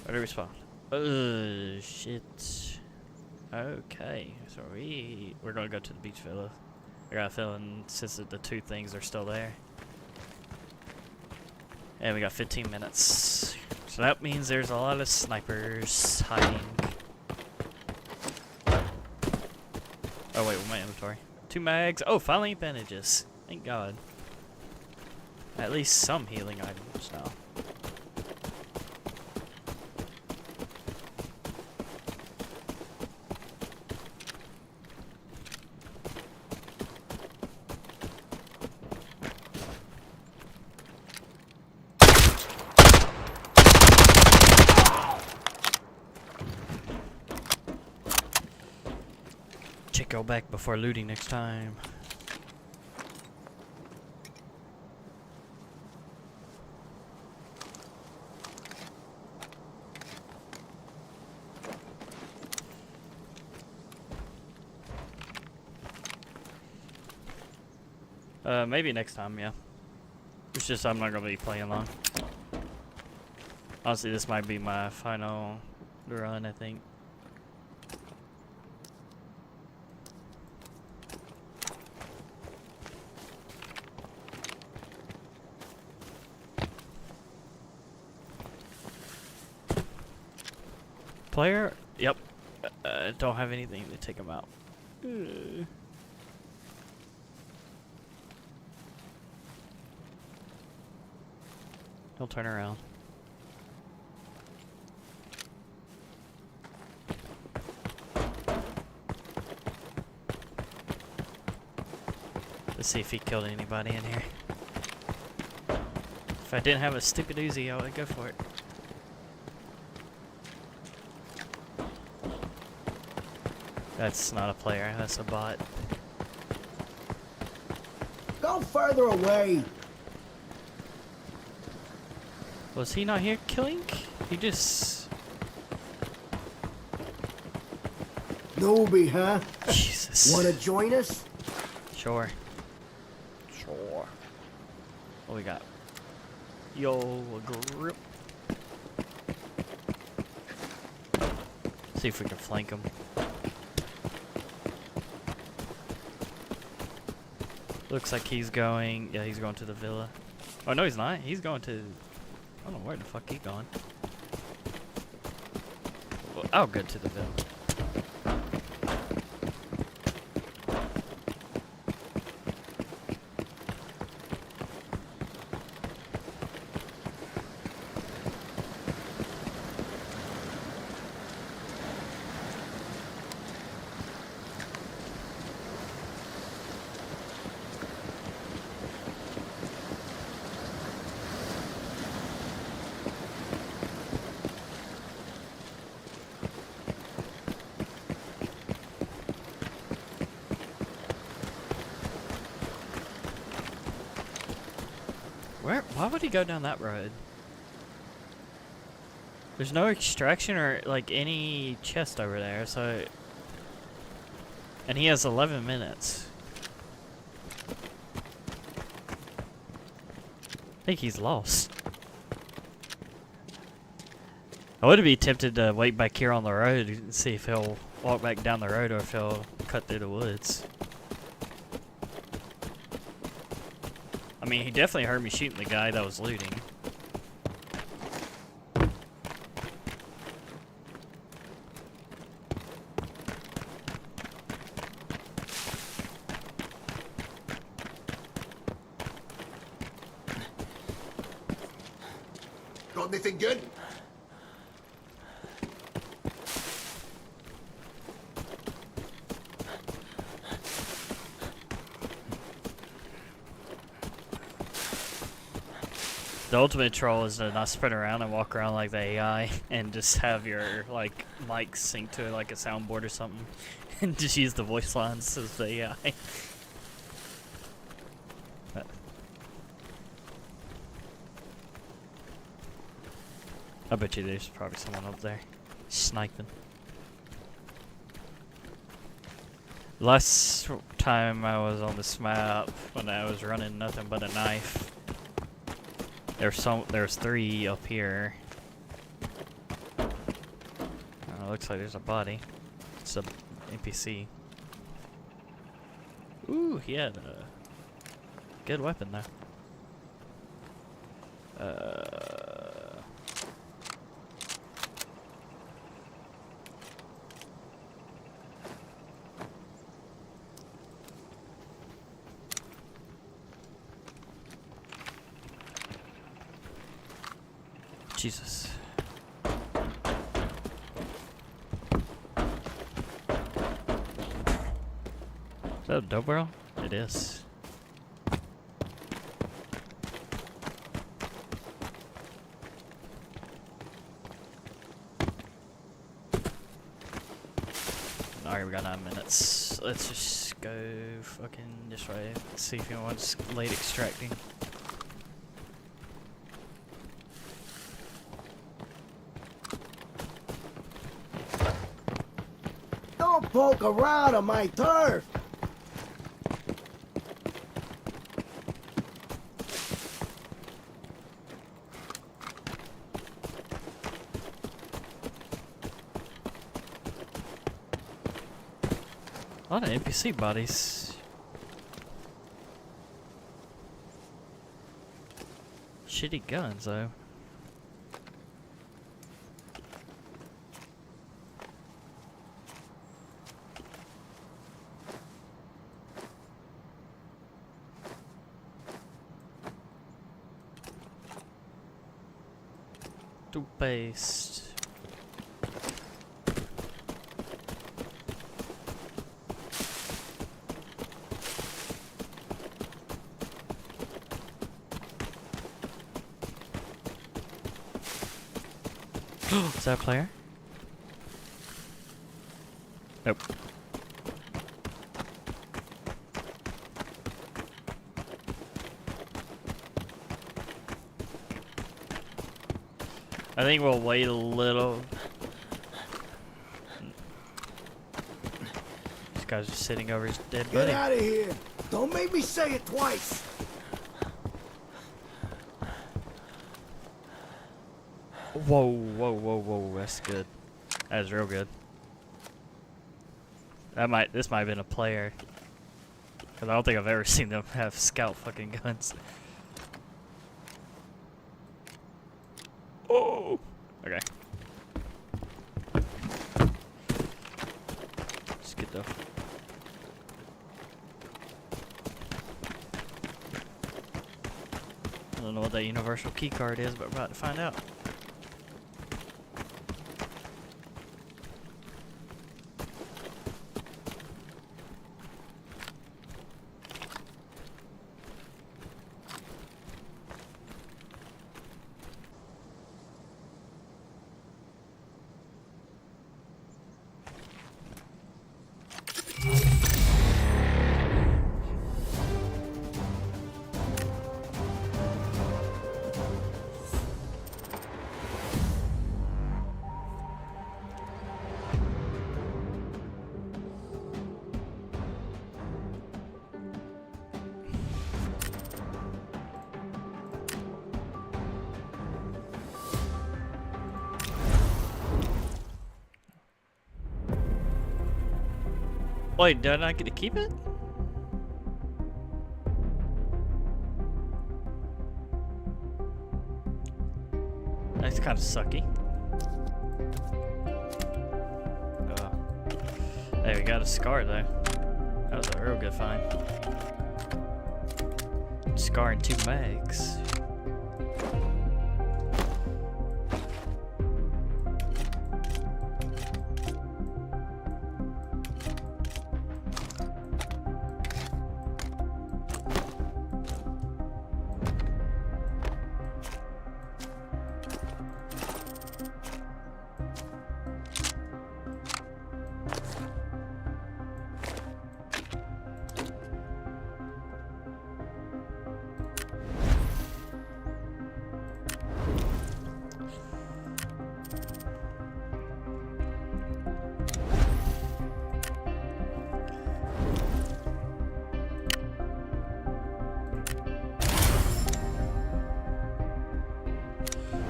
[SPEAKER 1] Where do we spawn? Oh shit. Okay, so we're gonna go to the beach villa. I got a feeling since the two things are still there. And we got 15 minutes. So that means there's a lot of snipers hiding. Oh wait, with my inventory. 2 mags. Oh, finally bandages. Thank God. At least some healing items now. Go back before looting next time. Maybe next time, yeah. It's just I'm not gonna be playing long. Honestly, this might be my final run, I think. Player? Yep. Don't have anything to take him out. He'll turn around. Let's see if he killed anybody in here. If I didn't have a stupid Uzi, I would go for it. That's not a player, that's a bot.
[SPEAKER 9] Go further away.
[SPEAKER 1] Was he not here killing? He just...
[SPEAKER 9] Newbie, huh?
[SPEAKER 1] Jesus.
[SPEAKER 9] Wanna join us?
[SPEAKER 1] Sure. Sure. What we got? Yo, a grip. See if we can flank him. Looks like he's going... Yeah, he's going to the villa. Oh, no, he's not. He's going to... I don't know where the fuck he's going. Well, I'll go to the villa. would he go down that road? There's no extraction or like any chest over there, so. And he has 11 minutes. I think he's lost. I would be tempted to wait back here on the road and see if he'll walk back down the road or if he'll cut through the woods. I mean, he definitely heard me shooting the guy that was looting.
[SPEAKER 3] Got anything good?
[SPEAKER 1] The ultimate troll is to not sprint around and walk around like the AI and just have your like mic sync to like a soundboard or something and just use the voice lines as the AI. I bet you there's probably someone up there sniping. Last time I was on this map when I was running nothing but a knife. There's 3 up here. Looks like there's a body. It's a NPC. Ooh, he had a good weapon though. Jesus. Is that a dope barrel? It is. Alright, we got 9 minutes. Let's just go fucking this way. Let's see if he wants late extracting.
[SPEAKER 9] Don't poke around on my turf.
[SPEAKER 1] A lot of NPC bodies. Shitty guns though. Toothpaste. Is that a player? Nope. I think we'll wait a little. This guy's just sitting over his dead
[SPEAKER 9] Get
[SPEAKER 1] buddy.
[SPEAKER 9] out of here. Don't make me say it twice.
[SPEAKER 1] Whoa, whoa, whoa, whoa, that's good. That is real good. This might have been a player. Cause I don't think I've ever seen them have scout fucking guns. Oh! Okay. It's good though. I don't know what that universal key card is, but we're about to find out. Wait, did I not get to keep it? That's kind of sucky. Hey, we got a scar though. That was a real good find. Scar and 2 mags.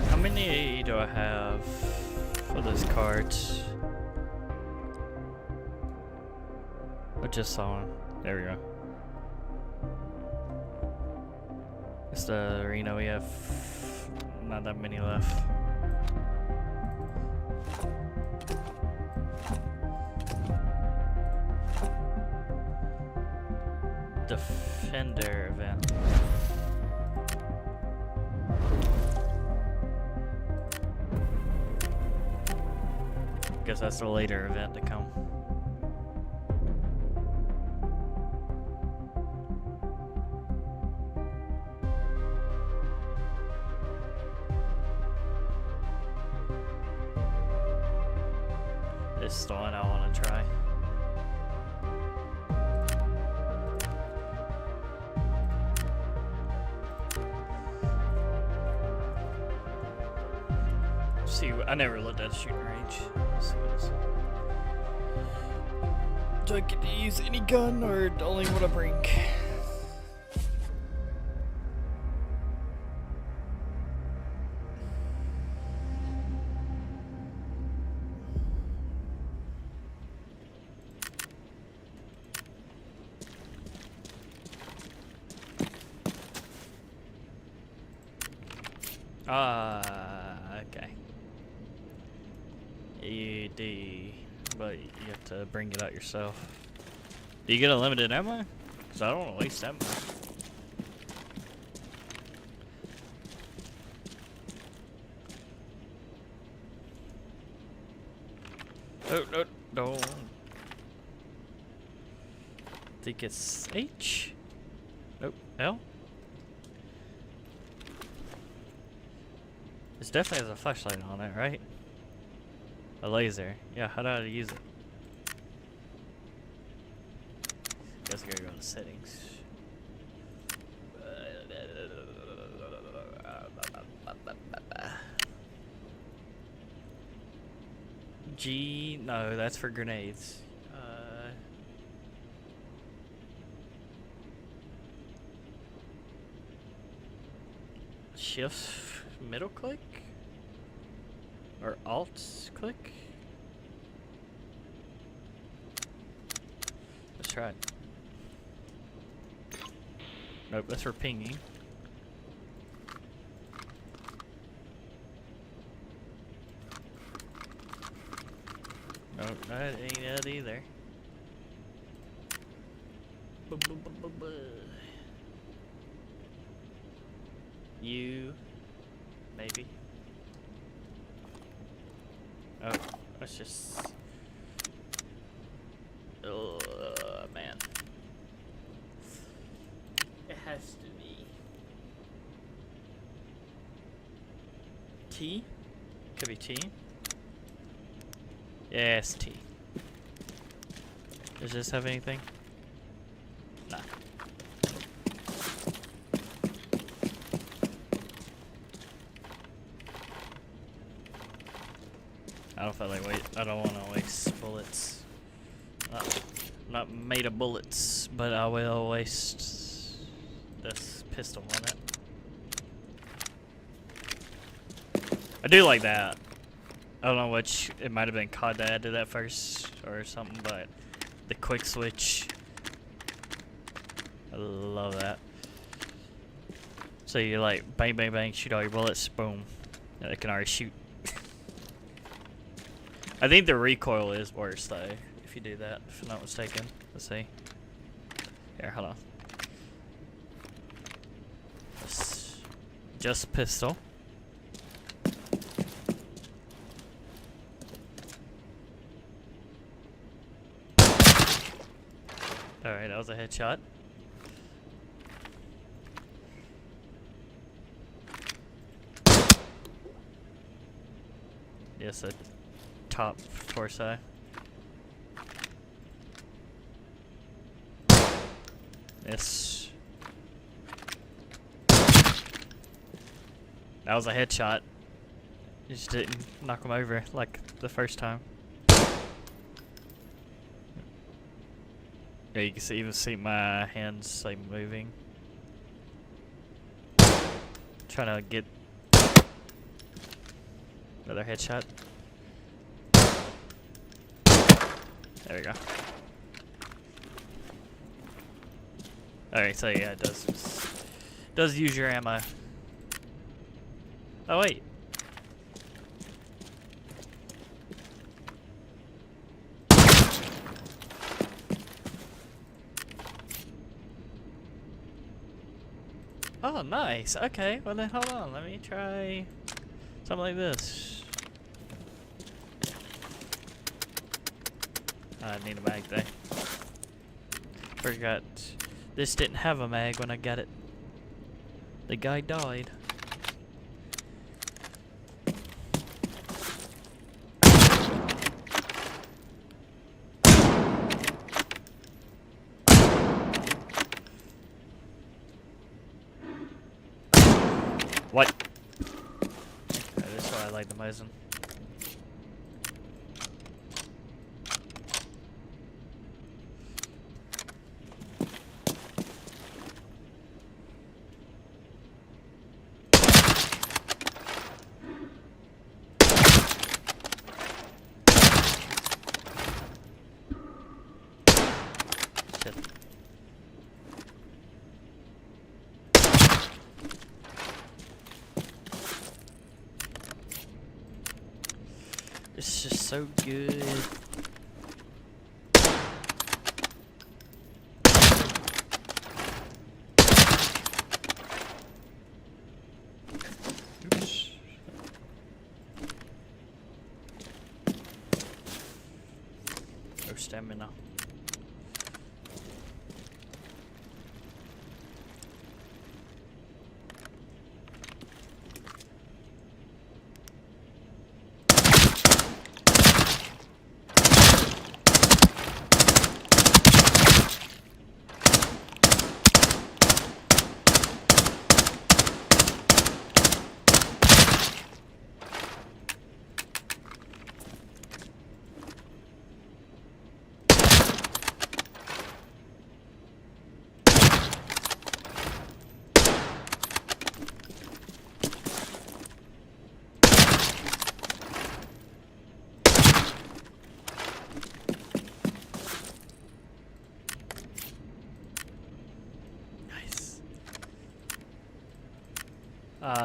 [SPEAKER 1] How many do I have for this card? I just saw one. There we go. It's the arena. We have not that many left. Defender event. Guess that's the later event to come. This is the one I want to try. See, I never looked at a shooting range. Let's see what it is. Do I get to use any gun or only what I bring? Okay. You do, but you have to bring it out yourself. Do you get unlimited ammo? Because I don't want to waste ammo. Oh, no, no. I think it's H? Nope, L? This definitely has a flashlight on it, right? A laser. Yeah, how do I use it? Guess I gotta go to settings. G, no, that's for grenades. Shift, middle click? Or alt click? Let's try it. Nope, that's for pinging. Nope, that ain't it either. U, maybe. Oh, let's just. Oh man, it has to be T. Could be T. Yes, T. Does this have anything? Nah. I don't feel like I don't want to waste bullets. Not made of bullets, but I will waste this pistol on it. I do like that. I don't know which. It might have been COD that did that first or something, but the quick switch. I love that. So you like bang bang bang, shoot all your bullets, boom. Yeah, they can already shoot. I think the recoil is worse though, if you do that, if I'm not mistaken. Let's see. Here, hold on. Just pistol. Alright, that was a headshot. Yes, a top torso. Yes. That was a headshot. You just didn't knock him over like the first time. Yeah, you can see, even see my hands like moving. Trying to get another headshot. There we go. Alright, so yeah, it does use your ammo. Oh wait. Oh, nice. Okay, well then hold on. Let me try something like this. I need a mag there. Forgot. This didn't have a mag when I got it. The guy died. What? Okay, this is why I like the Mosin. Shit. It's just so good. Oops. No stamina.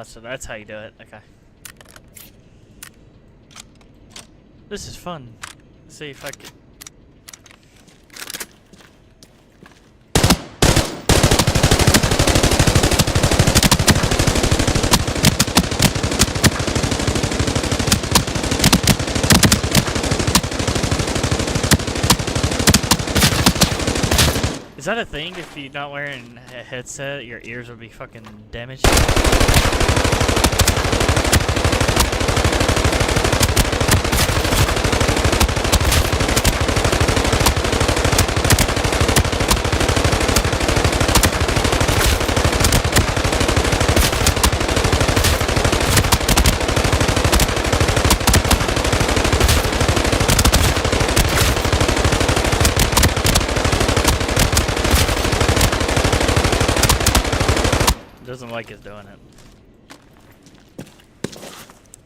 [SPEAKER 1] So that's how you do it. Okay. This is fun. Let's see if I can. Is that a thing? If you're not wearing a headset, your ears will be fucking damaged? Doesn't like us doing it.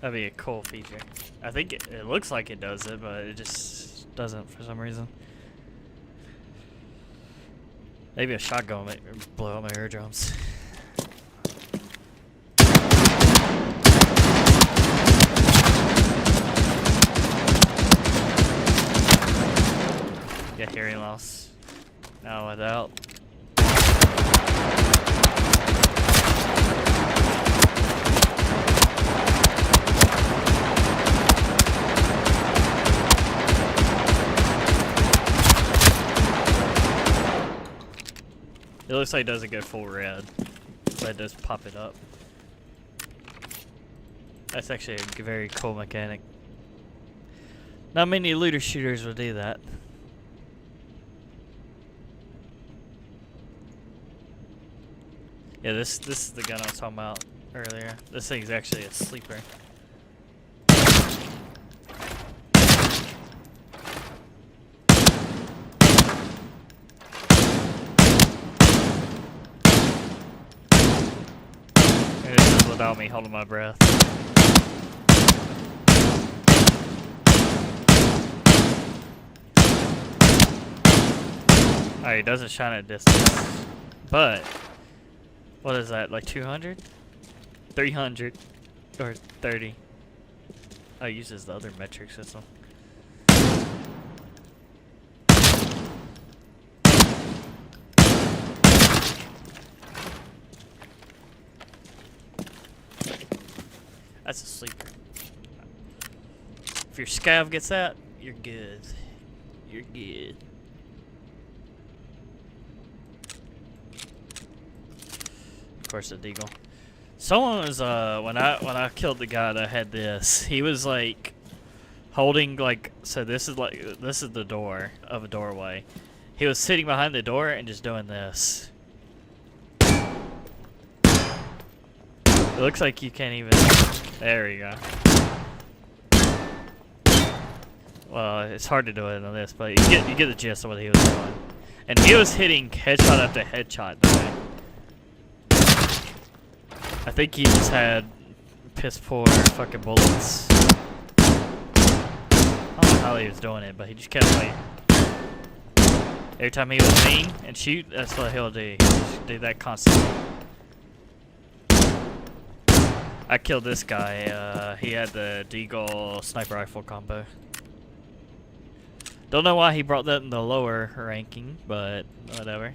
[SPEAKER 1] That'd be a cool feature. I think it looks like it does it, but it just doesn't for some reason. Maybe a shotgun might blow out my eardrums. Get hearing loss. Now without. It looks like it doesn't go full red, but it does pop it up. That's actually a very cool mechanic. Not many looter shooters will do that. Yeah, this is the gun I was talking about earlier. This thing's actually a sleeper. And this is without me holding my breath. Alright, it doesn't shine at distance. But what is that, like 200? 300 or 30. Oh, it uses the other metric system. That's a sleeper. If your scav gets that, you're good. You're good. Of course, the deagle. Someone was when I killed the guy that had this, he was like holding like, so this is the door of a doorway. He was sitting behind the door and just doing this. It looks like you can't even. There we go. Well, it's hard to do it on this, but you get the gist of what he was doing. And he was hitting headshot after headshot. I think he just had piss poor fucking bullets. I don't know how he was doing it, but he just kept like every time he would lean and shoot, that's what he'll do. He'll just do that constantly. I killed this guy. He had the deagle sniper rifle combo. Don't know why he brought that in the lower ranking, but whatever.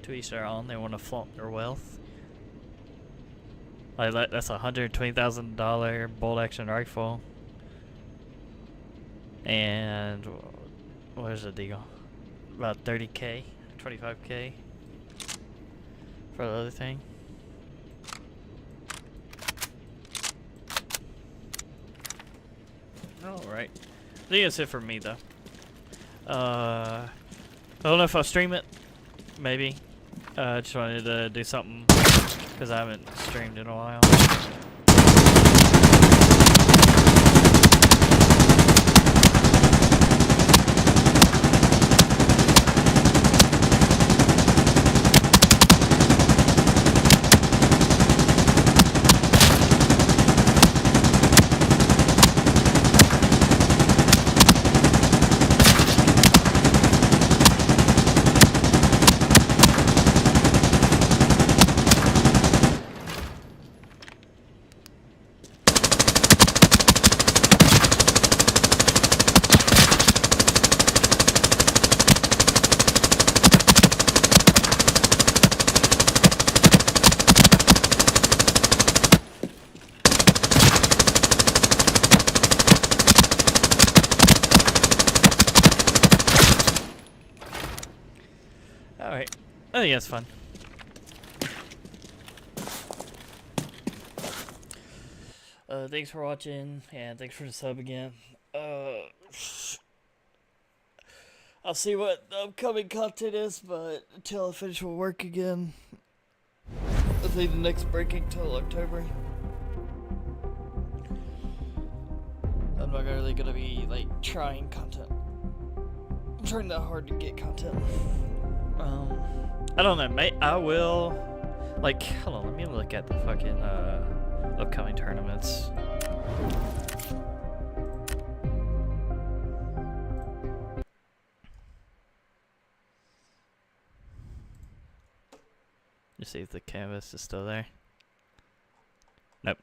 [SPEAKER 1] To each their own. They want to flaunt their wealth. Like that's a $120,000 bolt action rifle. And where's the deagle? About 30K, 25K for the other thing. Alright. I think that's it for me though. I don't know if I'll stream it. Maybe. I just wanted to do something because I haven't streamed in a while. Alright. I think that's fun. Thanks for watching, and thanks for the sub again. I'll see what the upcoming content is, but until I finish with work again, I think the next breaking till October. I'm not really gonna be like trying content. I'm trying that hard to get content. I don't know, I will, like, hold on, let me look at the fucking, upcoming tournaments. see if the canvas is still there. Nope.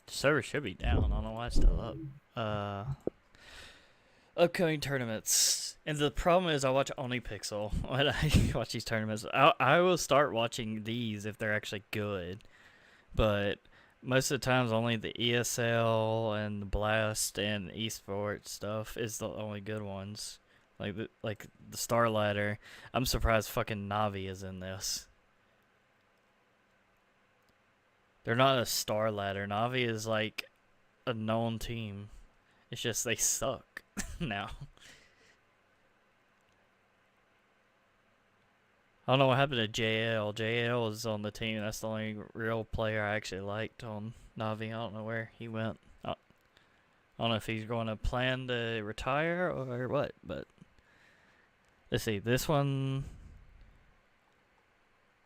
[SPEAKER 1] The server should be down. I don't know why it's still up. Upcoming tournaments. And the problem is I watch only Pixel when I watch these tournaments. I will start watching these if they're actually good. But most of the times only the ESL and the Blast and esports stuff is the only good ones. Like the Star Ladder. I'm surprised fucking Navi is in this. They're not a Star Ladder. Navi is like a known team. It's just they suck now. I don't know what happened to JL. JL is on the team. That's the only real player I actually liked on Navi. I don't know where he went. I don't know if he's going to plan to retire or what, but let's see. This one.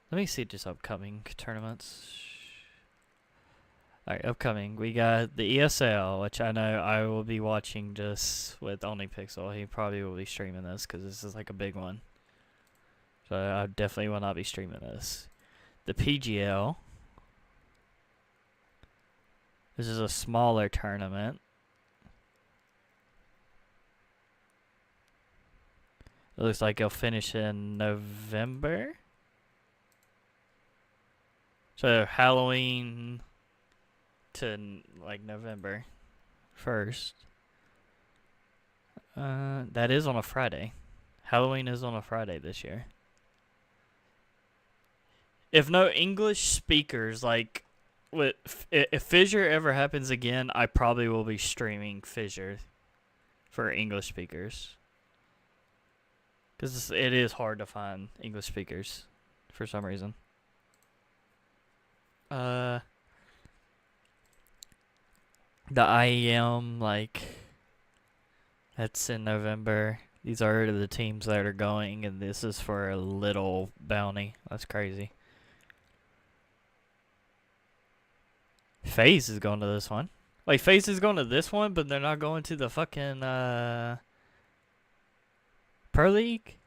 [SPEAKER 1] Let me see just upcoming tournaments. Alright, upcoming. We got the ESL, which I know I will be watching just with only Pixel. He probably will be streaming this because this is like a big one. So I definitely will not be streaming this. The PGL. This is a smaller tournament. It looks like it'll finish in November. So Halloween to like November 1st. That is on a Friday. Halloween is on a Friday this year. If no English speakers, like, if Fissure ever happens again, I probably will be streaming Fissure for English speakers. Because it is hard to find English speakers for some reason. The IEM, like, that's in November. These are the teams that are going, and this is for a little bounty. That's crazy. FaZe is going to this one. Wait, FaZe is going to this one, but they're not going to the fucking, Pro League?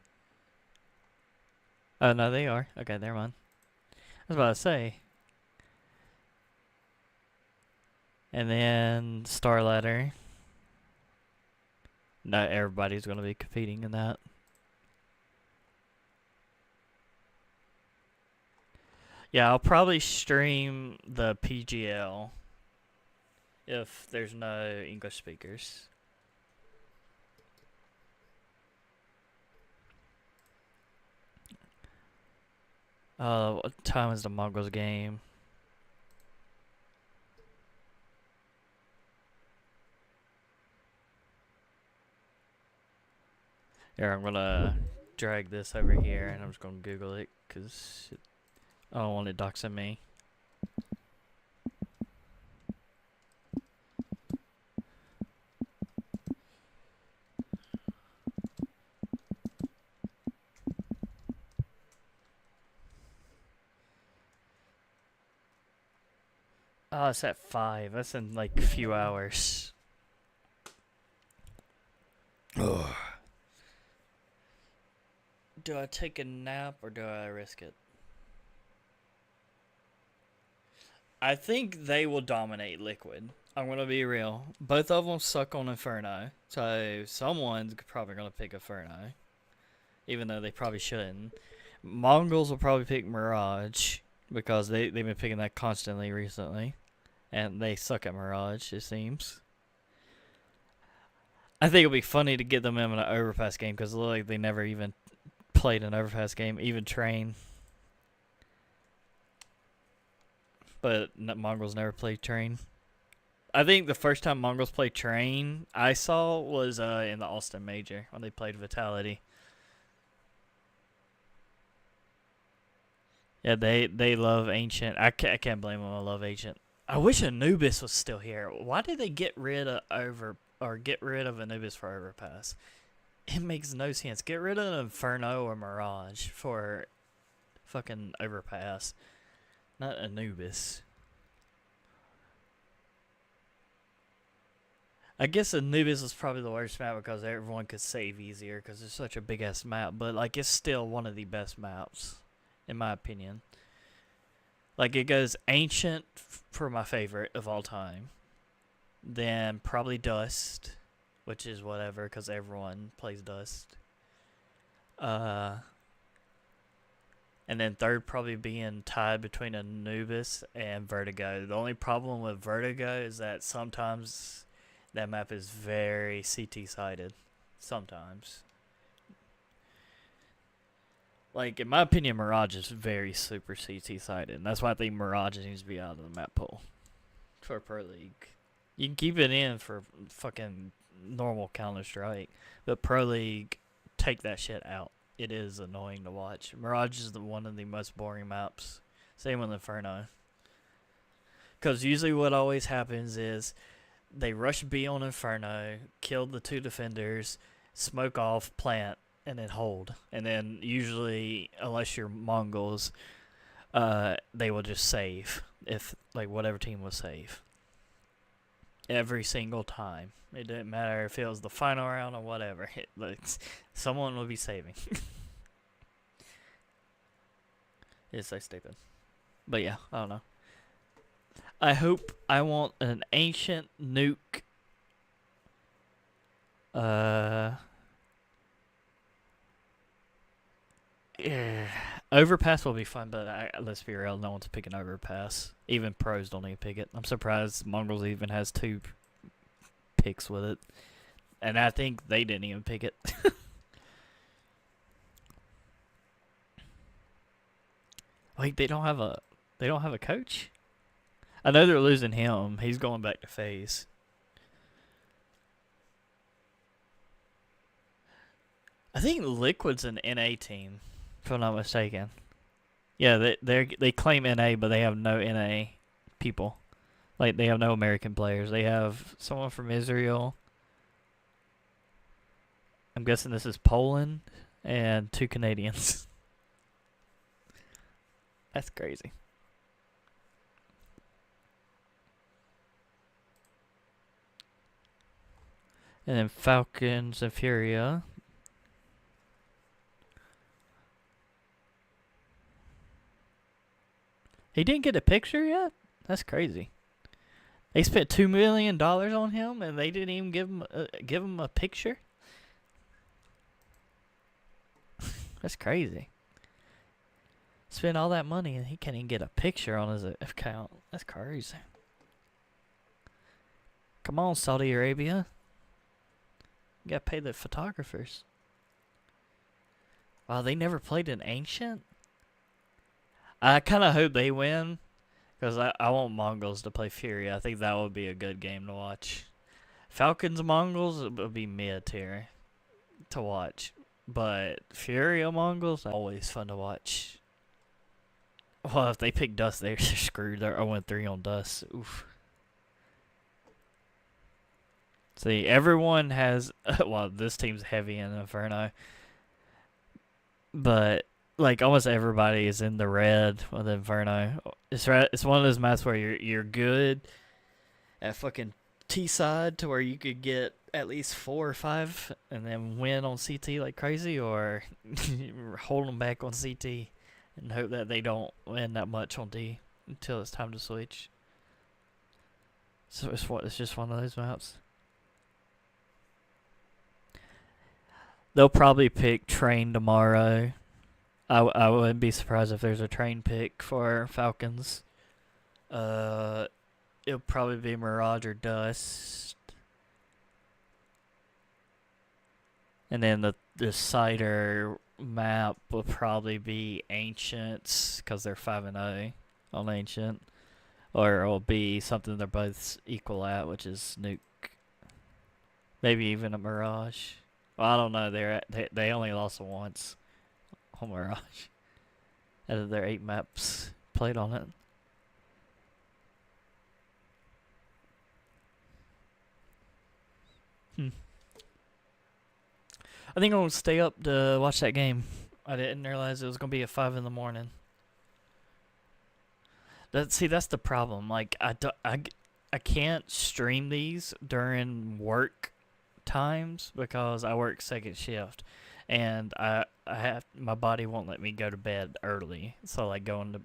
[SPEAKER 1] Oh, no, they are. Okay, never mind. I was about to say. And then Star Ladder. Not everybody's going to be competing in that. Yeah, I'll probably stream the PGL if there's no English speakers. What time is the Mongols game? Here, I'm gonna drag this over here and I'm just gonna Google it because I don't want it doxing me. Oh, it's at 5. That's in like a few hours. Ugh. Do I take a nap or do I risk it? I think they will dominate Liquid. I'm going to be real. Both of them suck on Inferno. So someone's probably going to pick Inferno. Even though they probably shouldn't. Mongols will probably pick Mirage. Because they've been picking that constantly recently. And they suck at Mirage, it seems. I think it'll be funny to get them in an overpass game. Because it looks like they never even played an overpass game. Even Train. But Mongols never played Train. I think the first time Mongols played Train I saw was in the Austin Major when they played Vitality. Yeah, they love Ancient. I can't blame them. I love Ancient. I wish Anubis was still here. Why did they get rid of Anubis for Overpass? It makes no sense. Get rid of Inferno or Mirage for fucking Overpass. Not Anubis. I guess Anubis was probably the worst map because everyone could save easier because it's such a big ass map. But like, it's still one of the best maps, in my opinion. Like, it goes Ancient for my favorite of all time. Then probably Dust, which is whatever, because everyone plays Dust. And then third probably being tied between Anubis and Vertigo. The only problem with Vertigo is that sometimes that map is very CT-sided. Sometimes. Like, in my opinion, Mirage is very super CT-sided. And that's why I think Mirage needs to be out of the map pool for Pro League. You can keep it in for fucking normal Counter-Strike. But Pro League, take that shit out. It is annoying to watch. Mirage is one of the most boring maps. Same with Inferno. Because usually what always happens is they rush B on Inferno, kill the 2 defenders, smoke off, plant, and then hold. And then usually, unless you're Mongols, they will just save. If, like, whatever team will save. Every single time. It didn't matter if it was the final round or whatever. Someone will be saving. It's so stupid. But yeah, I don't know. I want an Ancient nuke. Yeah. Overpass will be fun, but let's be real, no one's picking Overpass. Even pros don't even pick it. I'm surprised Mongols even has 2 picks with it. And I think they didn't even pick it. Wait, they don't have a coach? I know they're losing him. He's going back to FaZe. I think Liquid's an NA team, if I'm not mistaken. Yeah, they claim NA, but they have no NA people. Like, they have no American players. They have someone from Israel. I'm guessing this is Poland, and 2 Canadians. That's crazy. And then Falcons and Furia. He didn't get a picture yet? That's crazy. They spent $2 million on him, and they didn't even give him a picture? That's crazy. Spend all that money, and he can't even get a picture on his account. That's crazy. Come on, Saudi Arabia. You gotta pay the photographers. Wow, they never played an Ancient? I kind of hope they win, because I want Mongols to play Fury. I think that would be a good game to watch. Falcons Mongols would be mid-tier to watch, but Fury Mongols, always fun to watch. Well, if they pick Dust, they're screwed. They're 0-3 on Dust. Oof. See, everyone has... Well, this team's heavy in Inferno. But... like, almost everybody is in the red with Inferno. It's one of those maps where you're good at fucking T-side to where you could get at least 4 or 5 and then win on CT like crazy, or hold them back on CT and hope that they don't win that much on D until it's time to switch. So it's just one of those maps. They'll probably pick Train tomorrow. I wouldn't be surprised if there's a Train pick for Falcons. It'll probably be Mirage or Dust. And then the Cider map will probably be Ancients, because they're 5-0 on Ancient. Or it'll be something they're both equal at, which is Nuke. Maybe even a Mirage. Well, I don't know. They only lost once on Mirage out of their 8 maps played on it. I think I'm going to stay up to watch that game. I didn't realize it was going to be at 5 in the morning. That's the problem. Like, I can't stream these during work times because I work second shift, and I have, my body won't let me go to bed early. So like going to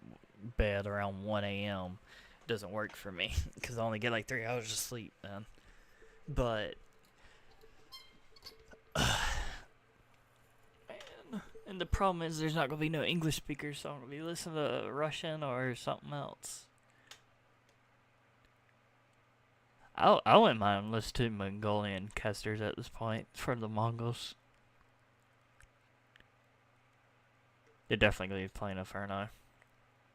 [SPEAKER 1] bed around 1 a.m. doesn't work for me because I only get like 3 hours of sleep then. But man, and the problem is there's not gonna be no English speakers, so I'm gonna be listening to Russian or something else. I wouldn't mind listening to Mongolian casters at this point for the Mongols. They're definitely gonna be playing Inferno.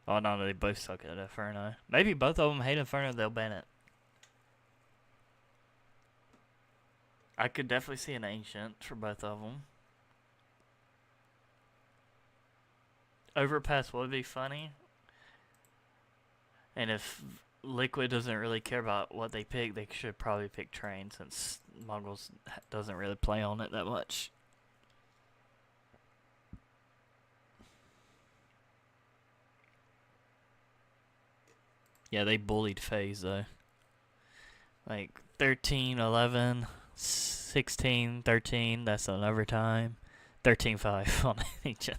[SPEAKER 1] Oh no, they both suck at Inferno. Maybe both of them hate Inferno, they'll ban it. I could definitely see an Ancient for both of them. Overpass would be funny. And if Liquid doesn't really care about what they pick, they should probably pick Train since Mongols doesn't really play on it that much. Yeah, they bullied FaZe though. Like 13, 11, 16, 13, that's on overtime. 13-5 on Ancient.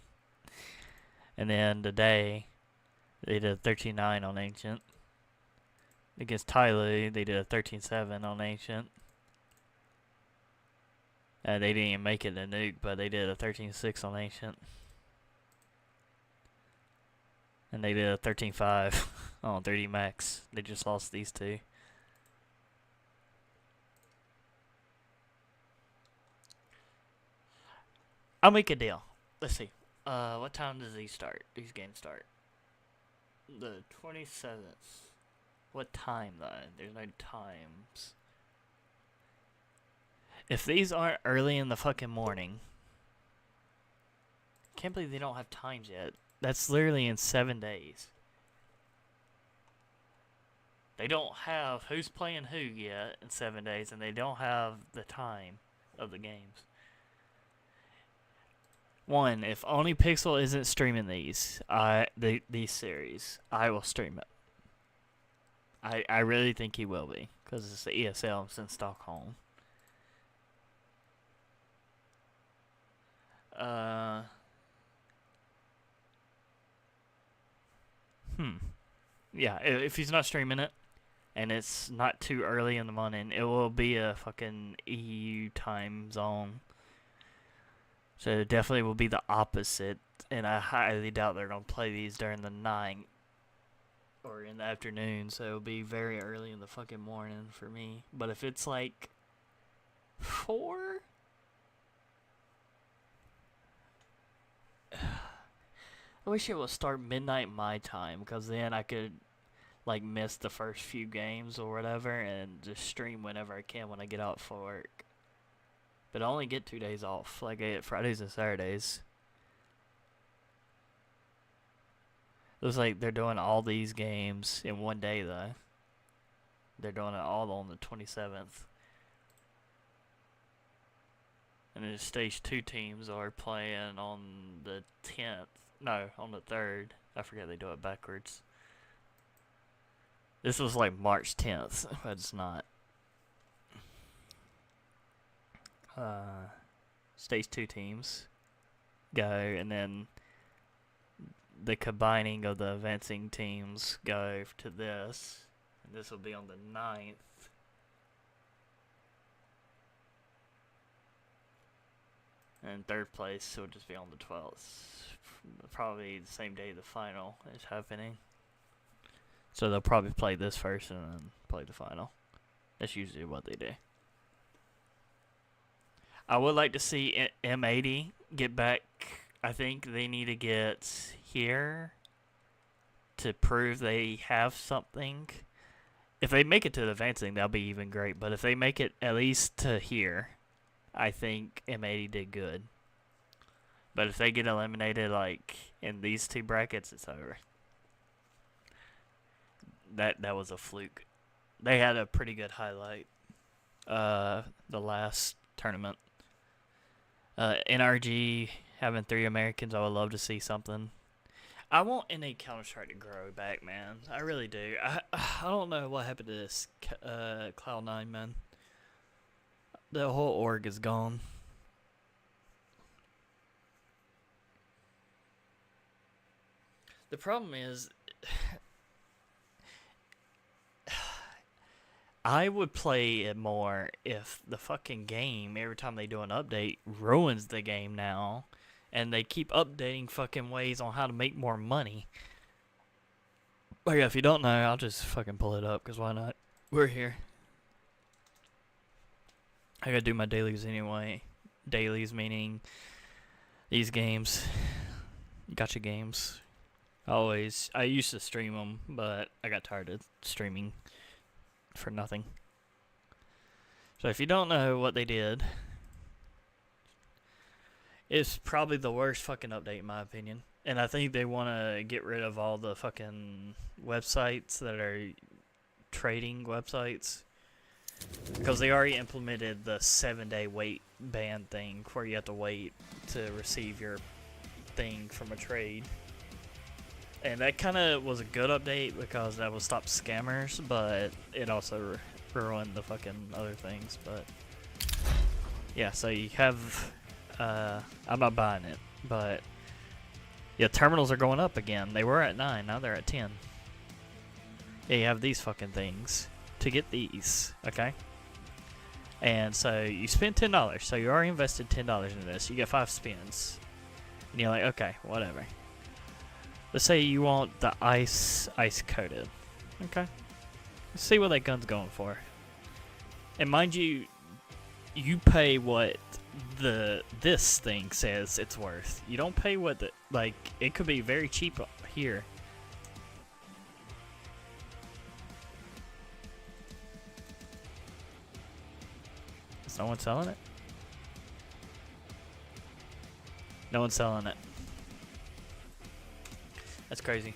[SPEAKER 1] And then today, they did a 13-9 on Ancient. Against Tyloo, they did a 13-7 on Ancient. They didn't even make it a nuke, but they did a 13-6 on Ancient. And they did a 13-5 on 3D Max. They just lost these two. I'll make a deal. Let's see. What time does these start? These games start. The 27th. What time though? There's no times. If these aren't early in the fucking morning, can't believe they don't have times yet. That's literally in 7 days. They don't have who's playing who yet in 7 days, and they don't have the time of the games. One, if Only Pixel isn't streaming these series, I will stream it. I really think he will be, because it's the ESL, it's in Stockholm. Yeah, if he's not streaming it, and it's not too early in the morning, it will be a fucking EU time zone. So it definitely will be the opposite, and I highly doubt they're going to play these during the night or in the afternoon, so it'll be very early in the fucking morning for me. But if it's like 4, I wish it would start midnight my time, because then I could like miss the first few games or whatever and just stream whenever I can when I get out for work. But I only get 2 days off. Like I get Fridays and Saturdays. Looks like they're doing all these games in one day though. They're doing it all on the 27th. And then the stage 2 teams are playing on the 10th. No, on the 3rd. I forget they do it backwards. This was like March 10th, but it's not. Stage 2 teams go, and then the combining of the advancing teams go to this, and this will be on the 9th. And third place will just be on the 12th. Probably the same day the final is happening. So they'll probably play this first and then play the final. That's usually what they do. I would like to see M80 get back. I think they need to get here to prove they have something. If they make it to the advancing, that'll be even great. But if they make it at least to here, I think M80 did good. But if they get eliminated like in these 2 brackets, it's over. That was a fluke. They had a pretty good highlight. The last tournament. NRG having 3 Americans, I would love to see something. I want NA Counter-Strike to grow back, man. I really do. I don't know what happened to this Cloud9, man. The whole org is gone. The problem is, I would play it more if the fucking game, every time they do an update, ruins the game now. And they keep updating fucking ways on how to make more money. But yeah, if you don't know, I'll just fucking pull it up, because why not? We're here. I gotta do my dailies anyway. Dailies meaning these games. Gotcha games. I used to stream them, but I got tired of streaming for nothing. So if you don't know what they did, it's probably the worst fucking update in my opinion. And I think they want to get rid of all the fucking websites that are trading websites. Because they already implemented the 7-day wait ban thing where you have to wait to receive your thing from a trade. And that kind of was a good update because that would stop scammers, but it also ruined the fucking other things. But yeah, so you have, I'm not buying it, but yeah, terminals are going up again. They were at 9, now they're at 10. Yeah, you have these fucking things to get these, okay? And so you spend $10, so you already invested $10 into this. You get 5 spins, and you're like, okay, whatever. Let's say you want the ice coated, okay? Let's see what that gun's going for. And mind you, you pay what this thing says it's worth. You don't pay what the, like, it could be very cheap here. Is no one selling it? No one's selling it. That's crazy.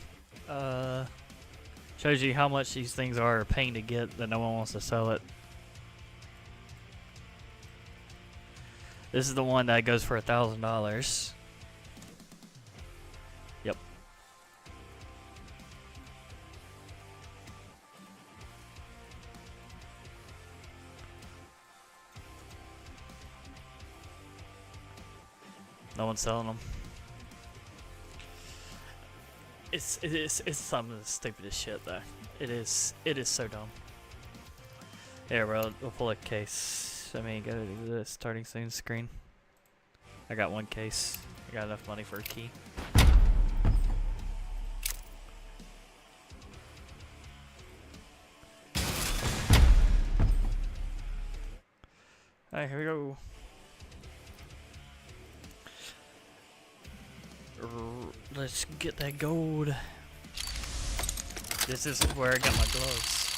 [SPEAKER 1] Shows you how much these things are paying to get that no one wants to sell it. This is the one that goes for $1,000. Yep. No one's selling them. It's some of the stupidest shit though. It is so dumb. Here, bro, we'll pull a case. Let me go to the starting soon screen. I got one case. I got enough money for a key. Alright, here we go. Let's get that gold. This is where I got my gloves.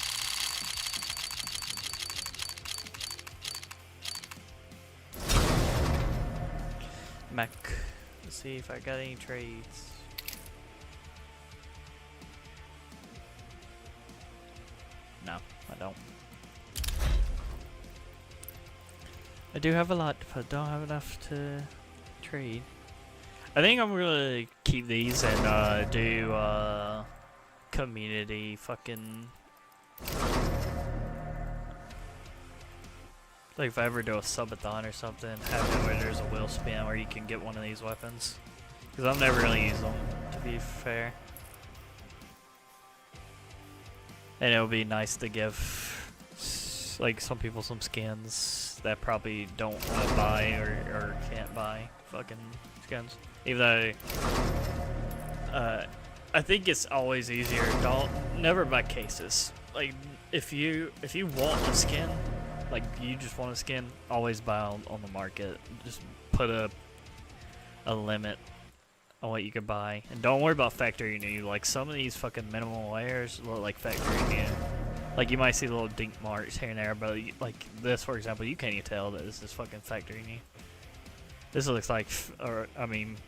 [SPEAKER 1] Mac. Let's see if I got any trades. No, I don't. I do have a lot, but don't have enough to trade. I think I'm gonna keep these and do community fucking, like if I ever do a subathon or something, have it where there's a wheel spin where you can get one of these weapons. Because I've never really used them, to be fair. And it would be nice to give like some people some skins that probably don't want to buy or can't buy fucking skins. Even though I think it's always easier. Never buy cases. Like if you want a skin, like you just want a skin, always buy on the market. Just put a limit on what you can buy, and don't worry about factory new. Like some of these fucking minimal wares look like factory new. Like you might see little dink marks here and there, but like this, for example, you can't even tell that this is fucking factory new. This looks like,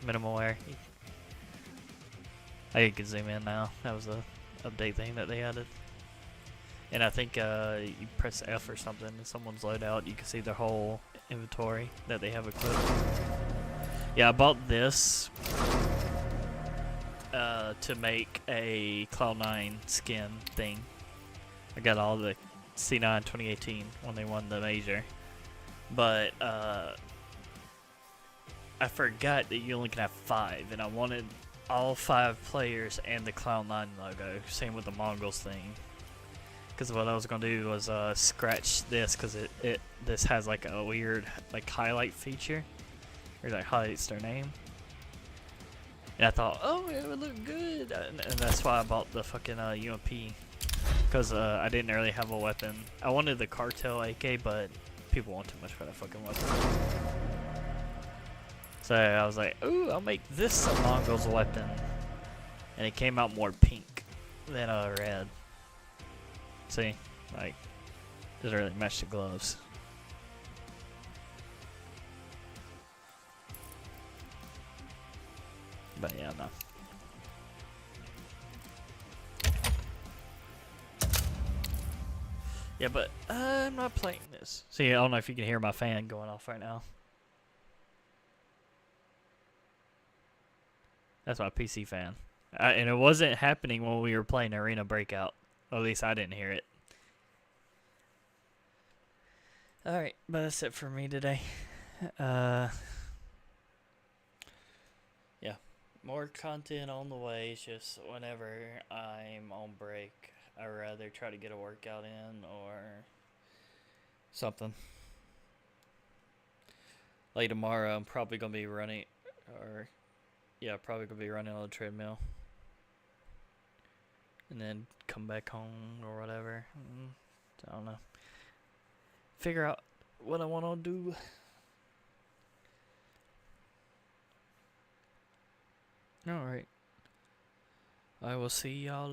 [SPEAKER 1] minimal wear. I can zoom in now. That was the update thing that they added. And I think you press F or something, and someone's loadout, you can see their whole inventory that they have equipped. Yeah, I bought this to make a Cloud9 skin thing. I got all the C9 2018 when they won the major. But I forgot that you only can have 5, and I wanted all 5 players and the Cloud9 logo. Same with the Mongols thing. Because what I was gonna do was scratch this, because this has like a weird like highlight feature, or like highlights their name. And I thought, oh, it would look good, and that's why I bought the fucking UMP, because I didn't really have a weapon. I wanted the Cartel AK, but people want too much for that fucking weapon. So I was like, ooh, I'll make this a Mongol's weapon, and it came out more pink than red. See, like, doesn't really match the gloves. But yeah, no. Yeah, but I'm not playing this. See, I don't know if you can hear my fan going off right now. That's my PC fan. And it wasn't happening when we were playing Arena Breakout. At least I didn't hear it. Alright, but that's it for me today. Yeah. More content on the way. It's just whenever I'm on break, I'd rather try to get a workout in or something. Like tomorrow, I'm probably going to be running, or yeah, probably going to be running on the treadmill. And then come back home or whatever. I don't know. Figure out what I want to do. Alright. I will see y'all.